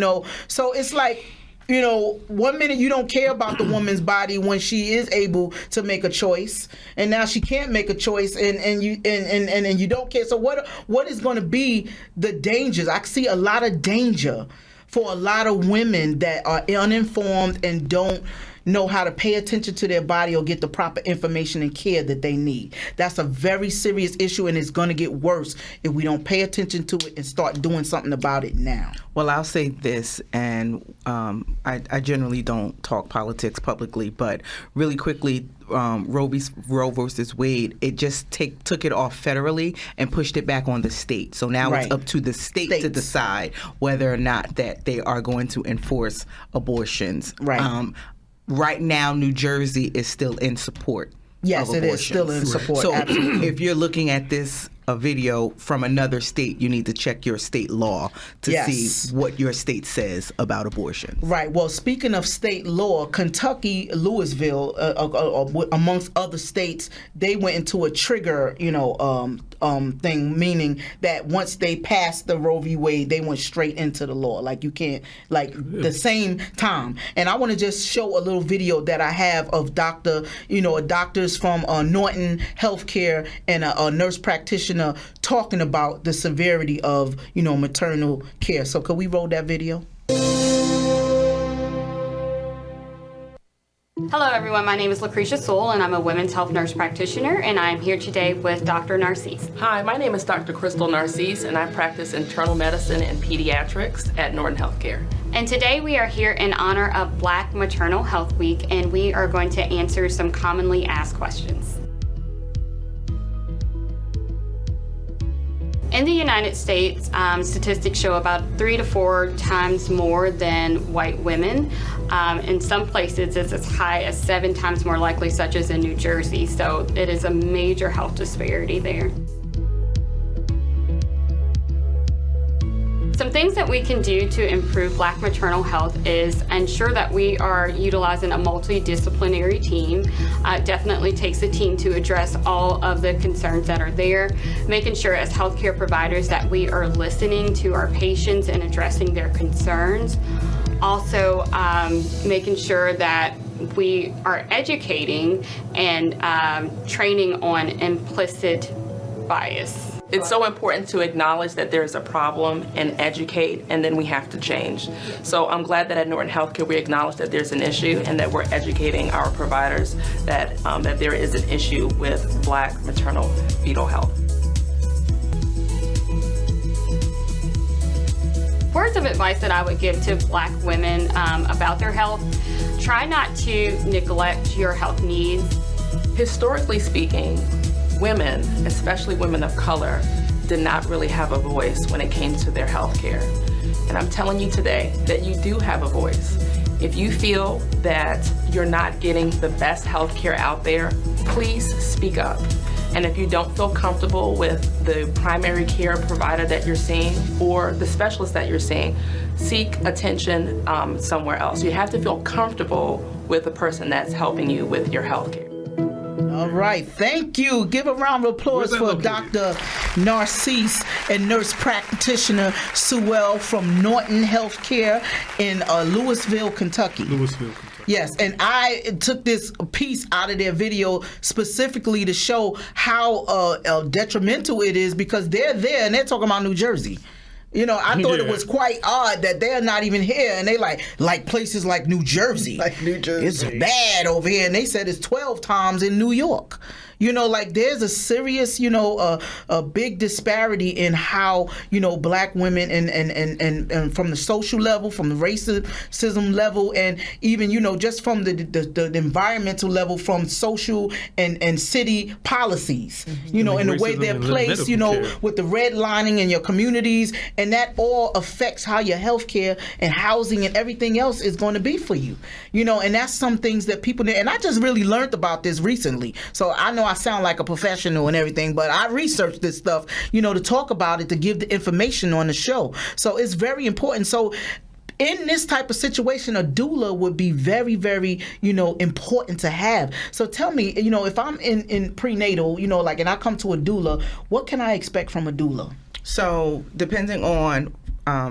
So it's like, 1 minute you don't care about the woman's body when she is able to make a choice, and now she can't make a choice, and you don't care. So what is going to be the dangers? I see a lot of danger for a lot of women that are uninformed and don't know how to pay attention to their body or get the proper information and care that they need. That's a very serious issue, and it's going to get worse if we don't pay attention to it and start doing something about it now. Well, I'll say this, and I generally don't talk politics publicly, but really quickly, Roe versus Wade, it just took it off federally and pushed it back on the state. So now it's up to the state to decide whether or not that they are going to enforce abortions. Right. Right now, New Jersey is still in support. Yes, it is still in support. So if you're looking at this video from another state, you need to check your state law to see what your state says about abortion. Right. Well, speaking of state law, Kentucky, Louisville, amongst other states, they went into a trigger, thing, meaning that once they passed the Roe v. Wade, they went straight into the law. Like you can't, the same time. And I want to just show a little video that I have of doctors from Norton Healthcare and a nurse practitioner talking about the severity of, maternal care. So could we roll that video? Hello everyone, my name is Lucretia Sewell and I'm a women's health nurse practitioner, and I'm here today with Dr. Narcisse. Hi, my name is Dr. Crystal Narcisse and I practice internal medicine and pediatrics at Norton Healthcare. And today we are here in honor of Black Maternal Health Week, and we are going to answer some commonly asked questions. In the United States, statistics show about 3 to 4 times more than white women. In some places, it's as high as 7 times more likely, such as in New Jersey. So it is a major health disparity there. Some things that we can do to improve Black maternal health is ensure that we are utilizing a multidisciplinary team. It definitely takes a team to address all of the concerns that are there, making sure as healthcare providers that we are listening to our patients and addressing their concerns. Also, making sure that we are educating and training on implicit bias. It's so important to acknowledge that there's a problem and educate, and then we have to change. So I'm glad that at Norton Healthcare we acknowledge that there's an issue and that we're educating our providers that there is an issue with Black maternal fetal health. Words of advice that I would give to Black women about their health: try not to neglect your health needs. Historically speaking, women, especially women of color, did not really have a voice when it came to their health care. And I'm telling you today that you do have a voice. If you feel that you're not getting the best health care out there, please speak up. And if you don't feel comfortable with the primary care provider that you're seeing or the specialist that you're seeing, seek attention somewhere else. You have to feel comfortable with the person that's helping you with your health care. All right, thank you. Give a round of applause for Dr. Narcisse and nurse practitioner Sewell from Norton Healthcare in Louisville, Kentucky. Yes, and I took this piece out of their video specifically to show how detrimental it is, because they're there and they're talking about New Jersey. I thought it was quite odd that they're not even here, and they like places like New Jersey. Like New Jersey. It's bad over here, and they said it's 12 times in New York. There's a serious, a big disparity in how, Black women and from the social level, from the racism level, and even, just from the environmental level, from social and city policies, in the way they're placed, with the redlining in your communities, and that all affects how your healthcare and housing and everything else is going to be for you, and that's some things that people, and I just really learned about this recently. So I know I sound like a professional and everything, but I researched this stuff, to talk about it, to give the information on the show. So it's very important. So in this type of situation, a doula would be very, very, important to have. So tell me, if I'm in prenatal, like, and I come to a doula, what can I expect from a doula? So depending on,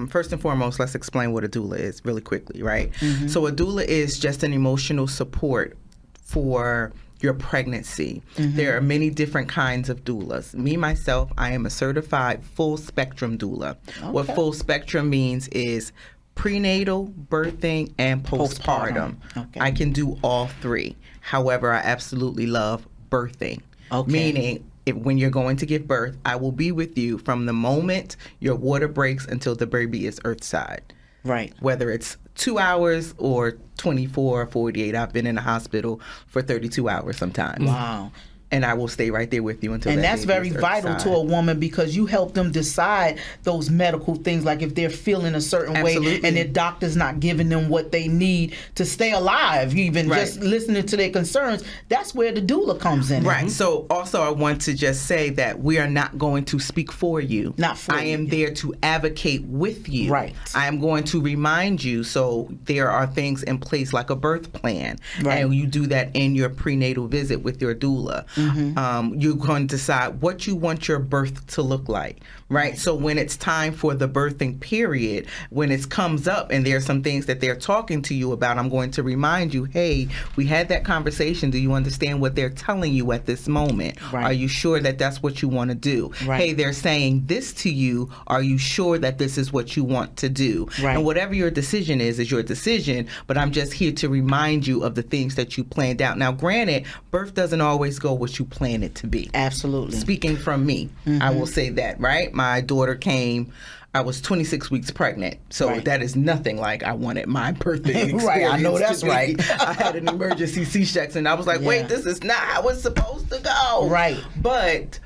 first and foremost, let's explain what a doula is really quickly, right? Mm-hmm. So a doula is just an emotional support for your pregnancy. Mm-hmm. There are many different kinds of doulas. Me, myself, I am a certified full spectrum doula. Okay. What full spectrum means is prenatal, birthing, and postpartum. Okay. I can do all three. However, I absolutely love birthing. Okay. Meaning, when you're going to give birth, I will be with you from the moment your water breaks until the baby is earthside. Right. Whether it's 2 hours or 24 or 48. I've been in the hospital for 32 hours sometimes. Wow. And I will stay right there with you until and that that's very vital to a woman, because you help them decide those medical things, like if they're feeling a certain way and their doctor's not giving them what they need to stay alive, even just listening to their concerns. That's where the doula comes in. Right. So also I want to just say that we are not going to speak for you. Not for you. I am there to advocate with you. Right. I am going to remind you. So there are things in place like a birth plan. Right. And you do that in your prenatal visit with your doula. Mm-hmm. You're going to decide what you want your birth to look like, right? So when it's time for the birthing period, when it comes up and there are some things that they're talking to you about, I'm going to remind you, hey, we had that conversation. Do you understand what they're telling you at this moment? Right. Are you sure that that's what you want to do? Right. Hey, they're saying this to you. Are you sure that this is what you want to do? Right. And whatever your decision is your decision, but I'm just here to remind you of the things that you planned out. Now, granted, birth doesn't always go what you plan it to be. Absolutely. Speaking from me, I will say that, right? My daughter came, I was 26 weeks pregnant, so that is nothing like I wanted my birthday experience. Right, I know that's right. I had an emergency C-section, and I was like, wait, this is not how it's supposed to go. Right. But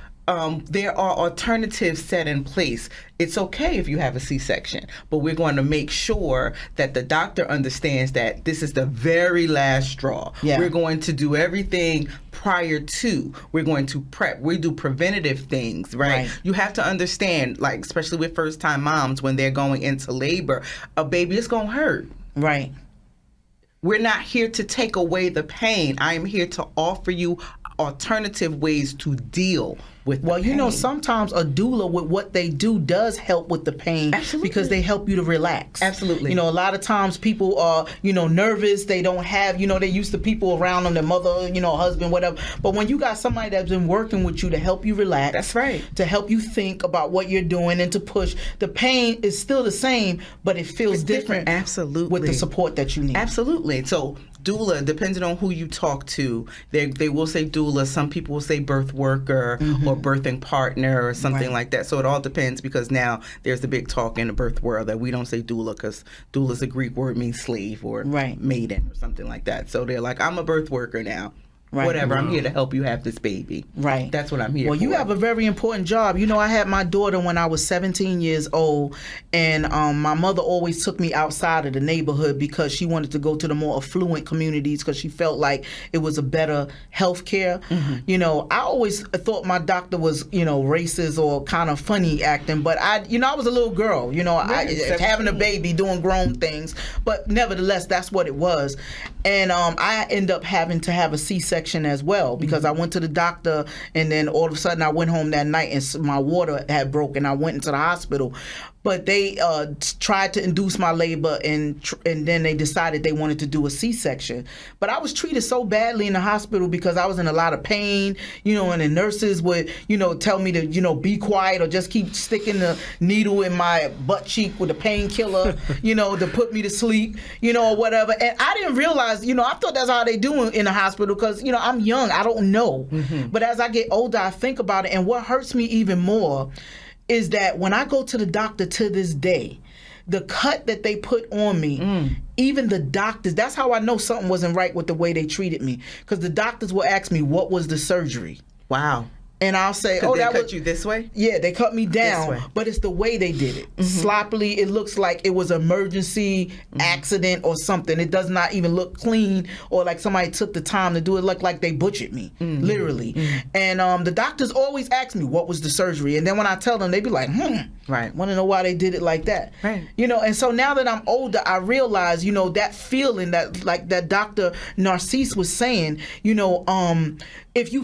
there are alternatives set in place. It's okay if you have a C-section, but we're going to make sure that the doctor understands that this is the very last straw. Yeah. We're going to do everything prior to. We're going to prep. We do preventative things, right? You have to understand, like, especially with first-time moms, when they're going into labor, a baby is going to hurt. Right. We're not here to take away the pain. I am here to offer you alternative ways to deal with the pain. Sometimes a doula, with what they do, does help with the pain. Absolutely. Because they help you to relax. Absolutely. A lot of times people are, nervous. They don't have, they're used to people around them, their mother, husband, whatever. But when you got somebody that's been working with you to help you relax. That's right. To help you think about what you're doing and to push, the pain is still the same, but it feels different. Absolutely. With the support that you need. Absolutely. So doula, depending on who you talk to, they will say doula. Some people will say birth worker or birthing partner or something like that. So it all depends, because now there's a big talk in the birth world that we don't say doula, because doula is a Greek word, means slave or maiden or something like that. So they're like, I'm a birth worker now. Right. Whatever, I'm here to help you have this baby. Right. That's what I'm here for. Well, you have a very important job. I had my daughter when I was 17 years old, and my mother always took me outside of the neighborhood because she wanted to go to the more affluent communities because she felt like it was a better health care. Mm-hmm. I always thought my doctor was, racist or kind of funny acting, but I was a little girl, having a baby, doing grown things, but nevertheless, that's what it was. And I ended up having to have a C-section as well, because I went to the doctor, and then all of a sudden I went home that night and my water had broken. I went into the hospital, but they tried to induce my labor, and then they decided they wanted to do a C-section. But I was treated so badly in the hospital because I was in a lot of pain, and the nurses would, tell me to, be quiet or just keep sticking the needle in my butt cheek with a painkiller, to put me to sleep, or whatever. And I didn't realize, I thought that's how they do in the hospital because, I'm young. I don't know. Mm-hmm. But as I get older, I think about it. And what hurts me even more is that when I go to the doctor to this day, the cut that they put on me, even the doctors, that's how I know something wasn't right with the way they treated me. Because the doctors will ask me, what was the surgery? Wow. And I'll say, They that cut was you this way? Yeah, they cut me down, way. but it's the way they did it. Sloppily, it looks like it was an emergency accident or something. It does not even look clean or like somebody took the time to do it. It looked like they butchered me, literally. And the doctors always ask me, what was the surgery? And then when I tell them, they be like, Right. want to know why they did it like that. Right. You know, and so now that I'm older, I realize, you know, that feeling that, like that Dr. Narcisse was saying, you know, if you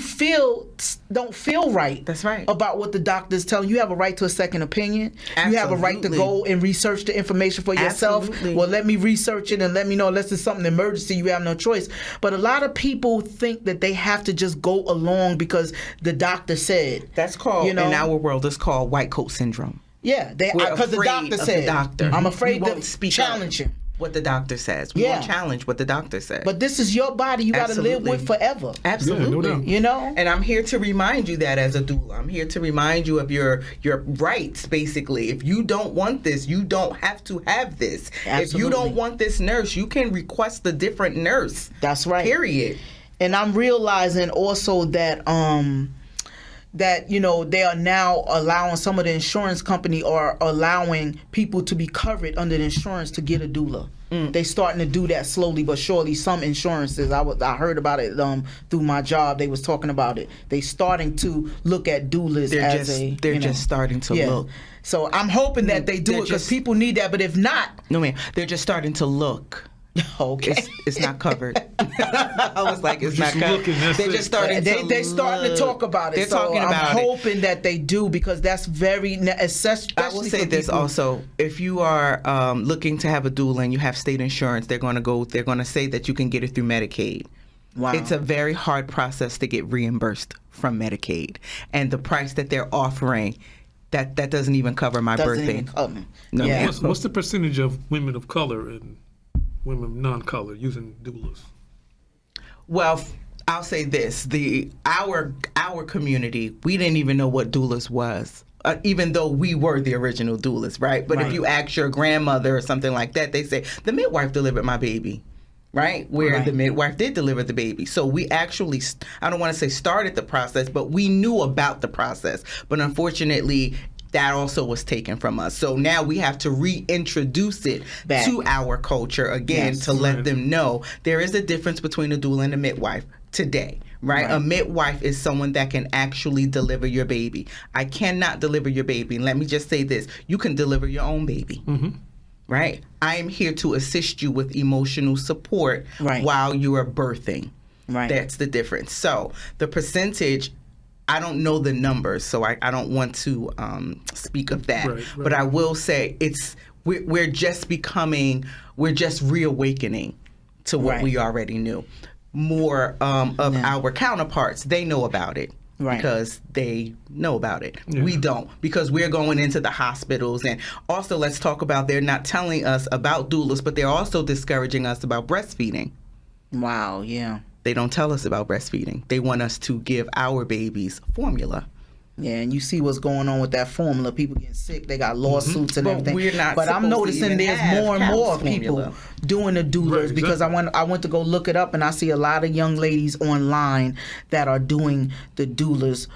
don't feel right, That's right. about what the doctor's telling you, have a right to a second opinion. You have a right to go and research the information for yourself. Absolutely. Well, let me research it and let me know unless it's something emergency, you have no choice. But a lot of people think that they have to just go along because the doctor said. That's called, you know, in our world, it's called white coat syndrome. Yeah, We're because the afraid doctor of said. the doctor. I'm We afraid won't to speak challenge up him. what the doctor says. We won't challenge what the doctor says. But this is your body you got to live Absolutely. with forever. Absolutely. Yeah, no doubt. You know? And I'm here to remind you that as a doula. I'm here to remind you of your rights, basically. If you don't want this, you don't have to have this. If you Absolutely. don't want this nurse, you can request a different nurse. That's right. Period. And I'm realizing also that that, you know, they are now allowing, some of the insurance company are allowing people to be covered under the insurance to get a doula. They starting to do that slowly but surely. Some insurances, I heard about it through my job. They was talking about it. They starting to look at doulas They're just starting to look. So I'm hoping that they do it because people need that. But if not, No, man. They're just starting to look. okay. It's not covered. I was like, it's not Just covered. looking, that's They're it. just starting to They starting to talk about it. They're so talking about I'm it. hoping that they do because that's very especially. I will say for this people- also: if you are looking to have a doula and you have state insurance, they're going to say that you can get it through Medicaid. Wow. It's a very hard process to get reimbursed from Medicaid, and the price that they're offering, that doesn't even cover my Doesn't birthday. even cover. No, Yeah. ma'am. What's the percentage of women of color and women of non-color using doulas? Well, I'll say this: our community, we didn't even know what doulas was. Even though we were the original doulas, right? But if you ask your grandmother or something like that, they say, the midwife delivered my baby, right? Where the midwife did deliver the baby. So we actually, I don't want to say started the process, but we knew about the process. But unfortunately, that also was taken from us. So now we have to reintroduce it Back. to our culture again to let them know there is a difference between a doula and a midwife today. Right? A midwife is someone that can actually deliver your baby. I cannot deliver your baby. And let me just say this. You can deliver your own baby. Right? I am here to assist you with emotional support while you are birthing. Right. That's the difference. So the percentage, I don't know the numbers, so I don't want to speak of that. Right. But I will say we're just reawakening to what we already knew. More of our counterparts, they know about it because they know about it. We don't, because we're going into the hospitals. And also, let's talk about, they're not telling us about doulas, but they're also discouraging us about breastfeeding. Wow, yeah. They don't tell us about breastfeeding. They want us to give our babies formula. Yeah, and you see what's going on with that formula. People getting sick. They got lawsuits and But everything. we're not But I'm supposed to noticing even there's have more and more cow's people formula. doing the doulas Right, because I went to go look it up and I see a lot of young ladies online that are doing the doulas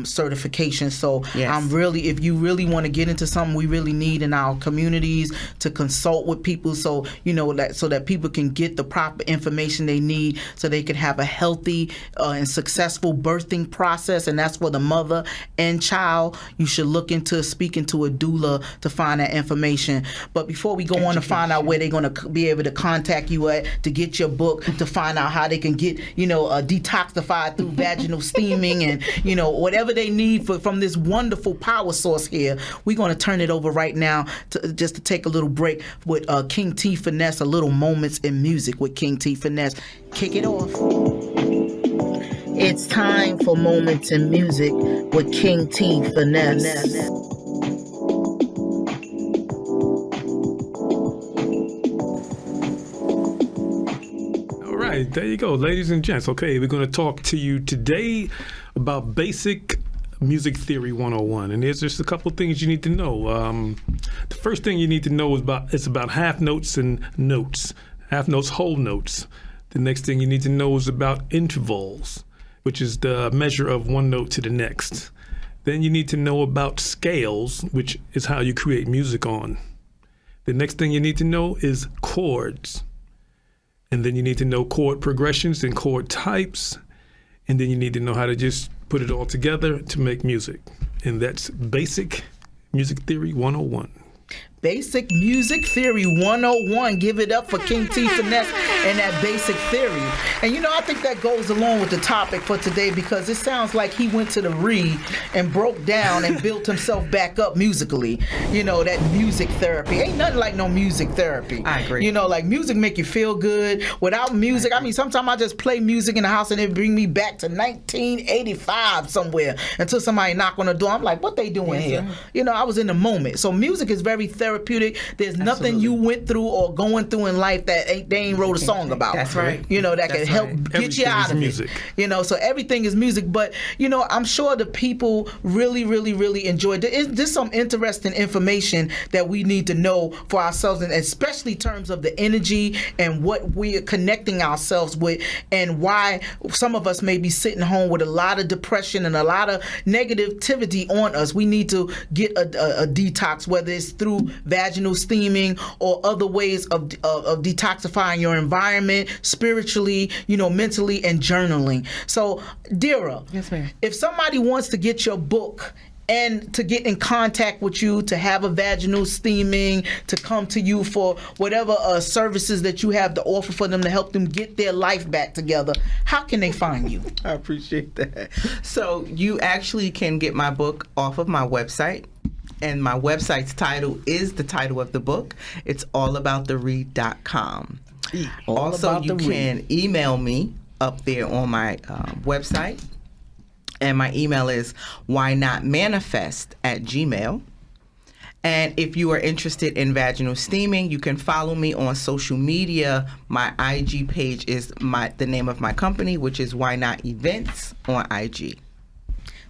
certification. So I'm really, if you really want to get into something we really need in our communities, to consult with people so that people can get the proper information they need so they can have a healthy and successful birthing process, and that's for the mother and child. You should look into speaking to a doula to find that information. But before we go on to find out where they're going to be able to contact you at to get your book, to find out how they can get detoxified through vaginal steaming and whatever they need from this wonderful power source here, we're going to turn it over right now to take a little break with King T Finesse, a little moments in music with King T Finesse. Kick it off. It's time for Moments in Music with King T Finesse. All right, there you go, ladies and gents. Okay, we're going to talk to you today about basic music theory 101, and there's just a couple of things you need to know. The first thing you need to know is about half notes and notes, half notes, whole notes. The next thing you need to know is about intervals. which is the measure of one note to the next. Then you need to know about scales, which is how you create music on. The next thing you need to know is chords. And then you need to know chord progressions and chord types. And then you need to know how to just put it all together to make music. And that's Basic Music Theory 101. Basic Music Theory 101. Give it up for King T Finesse and that basic theory. And I think that goes along with the topic for today, because it sounds like he went to the read and broke down and built himself back up musically. That music therapy. Ain't nothing like no music therapy. I agree. Like music make you feel good. Without music, sometimes I just play music in the house and it bring me back to 1985 somewhere until somebody knock on the door. I'm like, what they doing here? Right. I was in the moment. So music is very therapeutic. There's nothing you went through or going through in life that they ain't wrote a song about. That's right. That can help get you out of music. it. So everything is music. But, I'm sure the people really, really, really enjoyed it. There's some interesting information that we need to know for ourselves, and especially in terms of the energy and what we are connecting ourselves with, and why some of us may be sitting home with a lot of depression and a lot of negativity on us. We need to get a detox, whether it's through vaginal steaming or other ways of detoxifying your environment spiritually, mentally, and journaling. So, Dira, yes, ma'am. If somebody wants to get your book and to get in contact with you, to have a vaginal steaming, to come to you for whatever services that you have to offer for them to help them get their life back together, how can they find you? I appreciate that. So you actually can get my book off of my website. And my website's title is the title of the book. It's allabouttheread.com. Also, you can email me up there on my website. And my email is whynotmanifest@gmail.com. And if you are interested in vaginal steaming, you can follow me on social media. My IG page is the name of my company, which is Why Not Events on IG.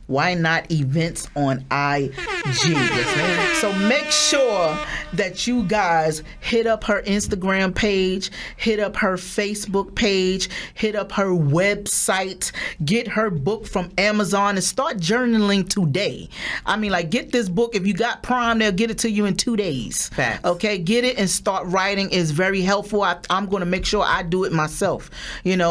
Why Not Events on IG. Yes, ma'am. So make sure that you guys hit up her Instagram page, hit up her Facebook page, hit up her website, get her book from Amazon, and start journaling today. Get this book. If you got Prime, they'll get it to you in 2 days. Facts. Okay, get it and start writing. It's very helpful. I'm going to make sure I do it myself. And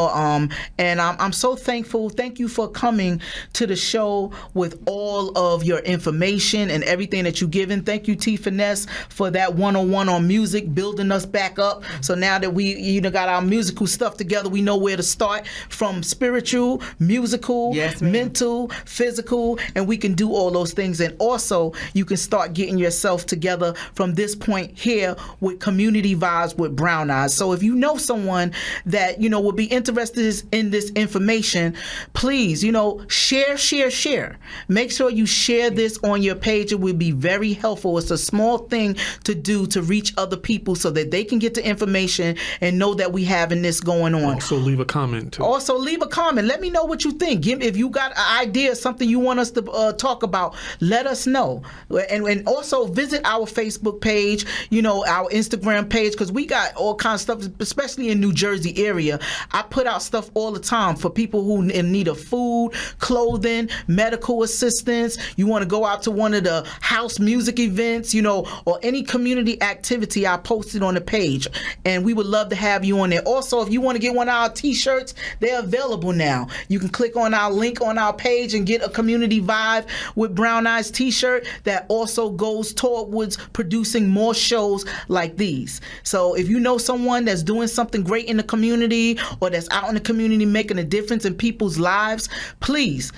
I'm so thankful. Thank you for coming to the show with all of your information and everything that you've given. Thank you, T Finesse, for that 101 on music, building us back up. So now that we got our musical stuff together, we know where to start from spiritual, musical, mental, physical, and we can do all those things. And also, you can start getting yourself together from this point here with Community Vibes with BrownEyes. So if you know someone that, would be interested in this information, please, share. Make sure you share this on your page. It would be very helpful. It's a small thing to do to reach other people so that they can get the information and know that we having this going on. Also leave a comment too. Also leave a comment. Let me know what you think. If you got an idea, something you want us to talk about, let us know. And also visit our Facebook page, our Instagram page, because we got all kinds of stuff, especially in New Jersey area. I put out stuff all the time for people who in need of food, clothing, medical assistance. You want to go out to one of the house music events, or any community activity, I posted on the page. And we would love to have you on there. Also, if you want to get one of our t-shirts, they're available now. You can click on our link on our page and get a Community Vibe with BrownEyes t-shirt that also goes towards producing more shows like these. So if you know someone that's doing something great in the community or that's out in the community making a difference in people's lives, please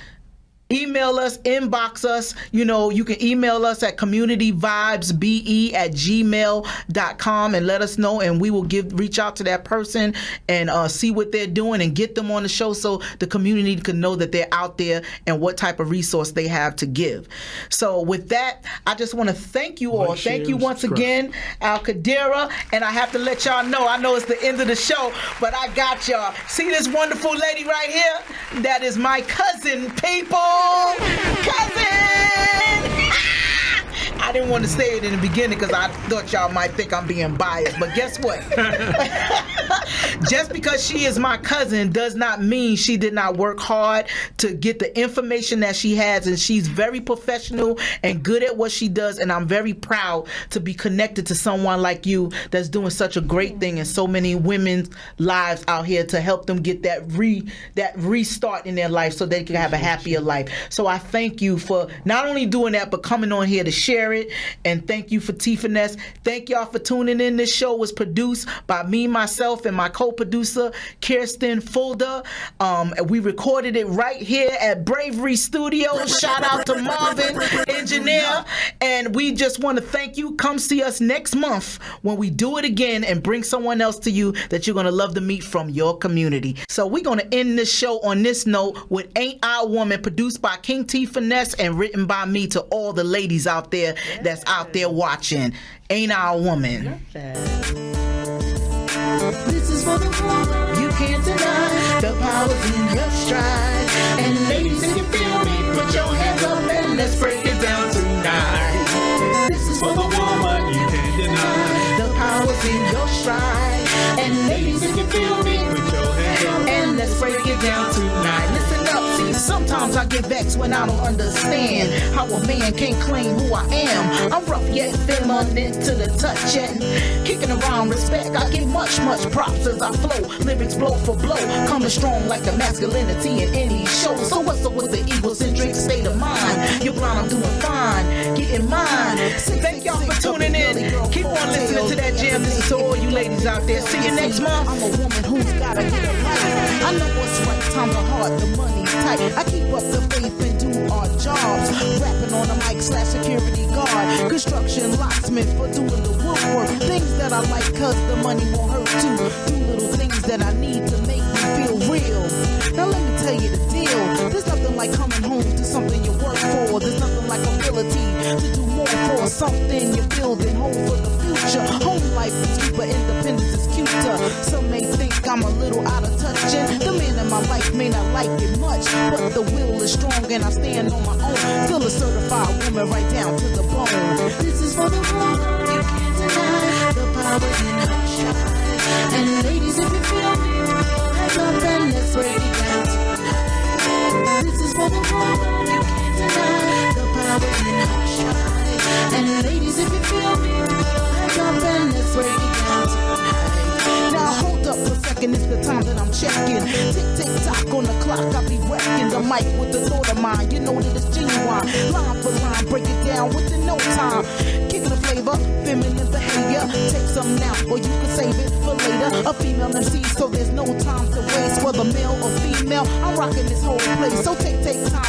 email us, inbox us. You can email us at communityvibesbe@gmail.com and let us know, and we will reach out to that person and see what they're doing and get them on the show so the community can know that they're out there and what type of resource they have to give. So with that, I just want to thank you all. Thank you once again, Alquadira, and I have to let y'all know, I know it's the end of the show, but I got y'all. See this wonderful lady right here? That is my cousin, people. Cousin! I didn't want to say it in the beginning because I thought y'all might think I'm being biased. But guess what? Just because she is my cousin does not mean she did not work hard to get the information that she has, and she's very professional and good at what she does, and I'm very proud to be connected to someone like you that's doing such a great thing in so many women's lives out here to help them get that restart in their life so they can have a happier life. So I thank you for not only doing that but coming on here to share it, and thank you for T Finesse. Thank y'all for tuning in. This show was produced by me, myself, and my co-producer Kirsten Fulda. We recorded it right here at Bravery Studios. Shout out to Marvin, engineer. And we just want to thank you. Come see us next month when we do it again and bring someone else to you that you're going to love to meet from your community. So we're going to end this show on this note with Ain't Our Woman, produced by King T Finesse and written by me, to all the ladies out there that's out there watching. Ain't Our Woman. This is for the woman you can't deny. The power's in your stride. And ladies, if you feel me, put your hands up and let's break it down tonight. This is for the woman you can't deny. The power's in your stride. And ladies, if you feel me, put your hands up and let's break it down tonight. Listen up, see, sometimes I get vexed when I don't understand how a man can't claim who I am. I'm rough yet feminine to the touch and kicking around respect. I get much props as I flow. Lyrics blow for blow, coming strong like the masculinity in any show. So what's up with the egocentric state of mind? You're blind, I'm doing fine, getting mine. Thank y'all for tuning in. Keep on listening to that jam. This is to all you ladies out there. See you next month. I'm a woman who's gotta get a life. I know what's right, times are hard, the money's tight. I keep up the faith and do our jobs. Rapping on the mic / security guard. Construction locksmith for doing the woodwork. Things that I like cause the money won't hurt too. Do little things that I need to make me feel real. Now let me tell you the deal. There's nothing like coming home to something you work for. There's nothing like ability to do more for something you're building. Home for the future. Home life is cute, but independence is cuter. Some may think I'm a little out of touch, and the man in my life may not like it much, but the will is strong and I stand on my own. Still a certified woman right down to the bone. This is for the woman you can't deny. The power in her stride. And ladies, if you feel me, hands up and let's break it down tonight. This is for the woman you can't deny. The power in her stride. And ladies, if you feel me, hands up and let's break it down tonight. Now hold up a second, it's the time that I'm checking. Tick tock on the clock, I be wrecking the mic with the thought of mine. You know that it's genuine. Line for line, break it down within no time. Kicking the flavor, feminine behavior. Take some now, or you can save it for later. A female MC, so there's no time to waste. Whether male or female, I'm rocking this whole place. So take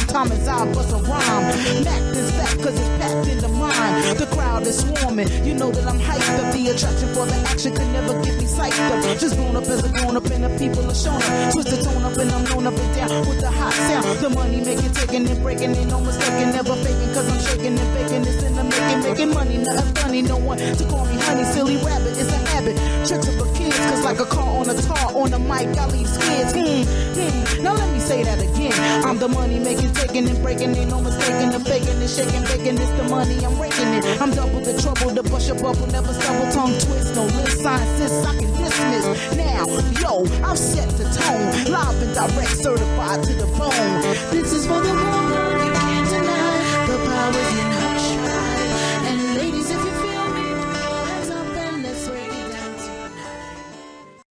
time as I bust a rhyme. Mac this back, cause it's packed in the mind. The crowd is swarming, you know that I'm hyped up. The attraction for the action could never get me psyched up. Just grown up as a grown up and the people are shown up. Twist the tone up and I'm known up and down with the hot sound. The money making, taking and breaking, ain't no mistaking, never faking, cause I'm shaking and baking. It's in the making money, nothing funny, no one to call me honey, silly rabbit, it's a habit. Tricks of a kids, cause like a car on a tar, on the mic, I leave skids. Now let me say that again. I'm the money making, taking and breaking, ain't no mistaking, the faking and shaking, baking, it's the money, I'm raking it. I'm double the trouble, the bush a bubble, never stumble, tongue twist, no list, science, I can dismiss. Now, yo, I've set the tone, live and direct, certified to the bone. This is for the woman you can't deny. The power's in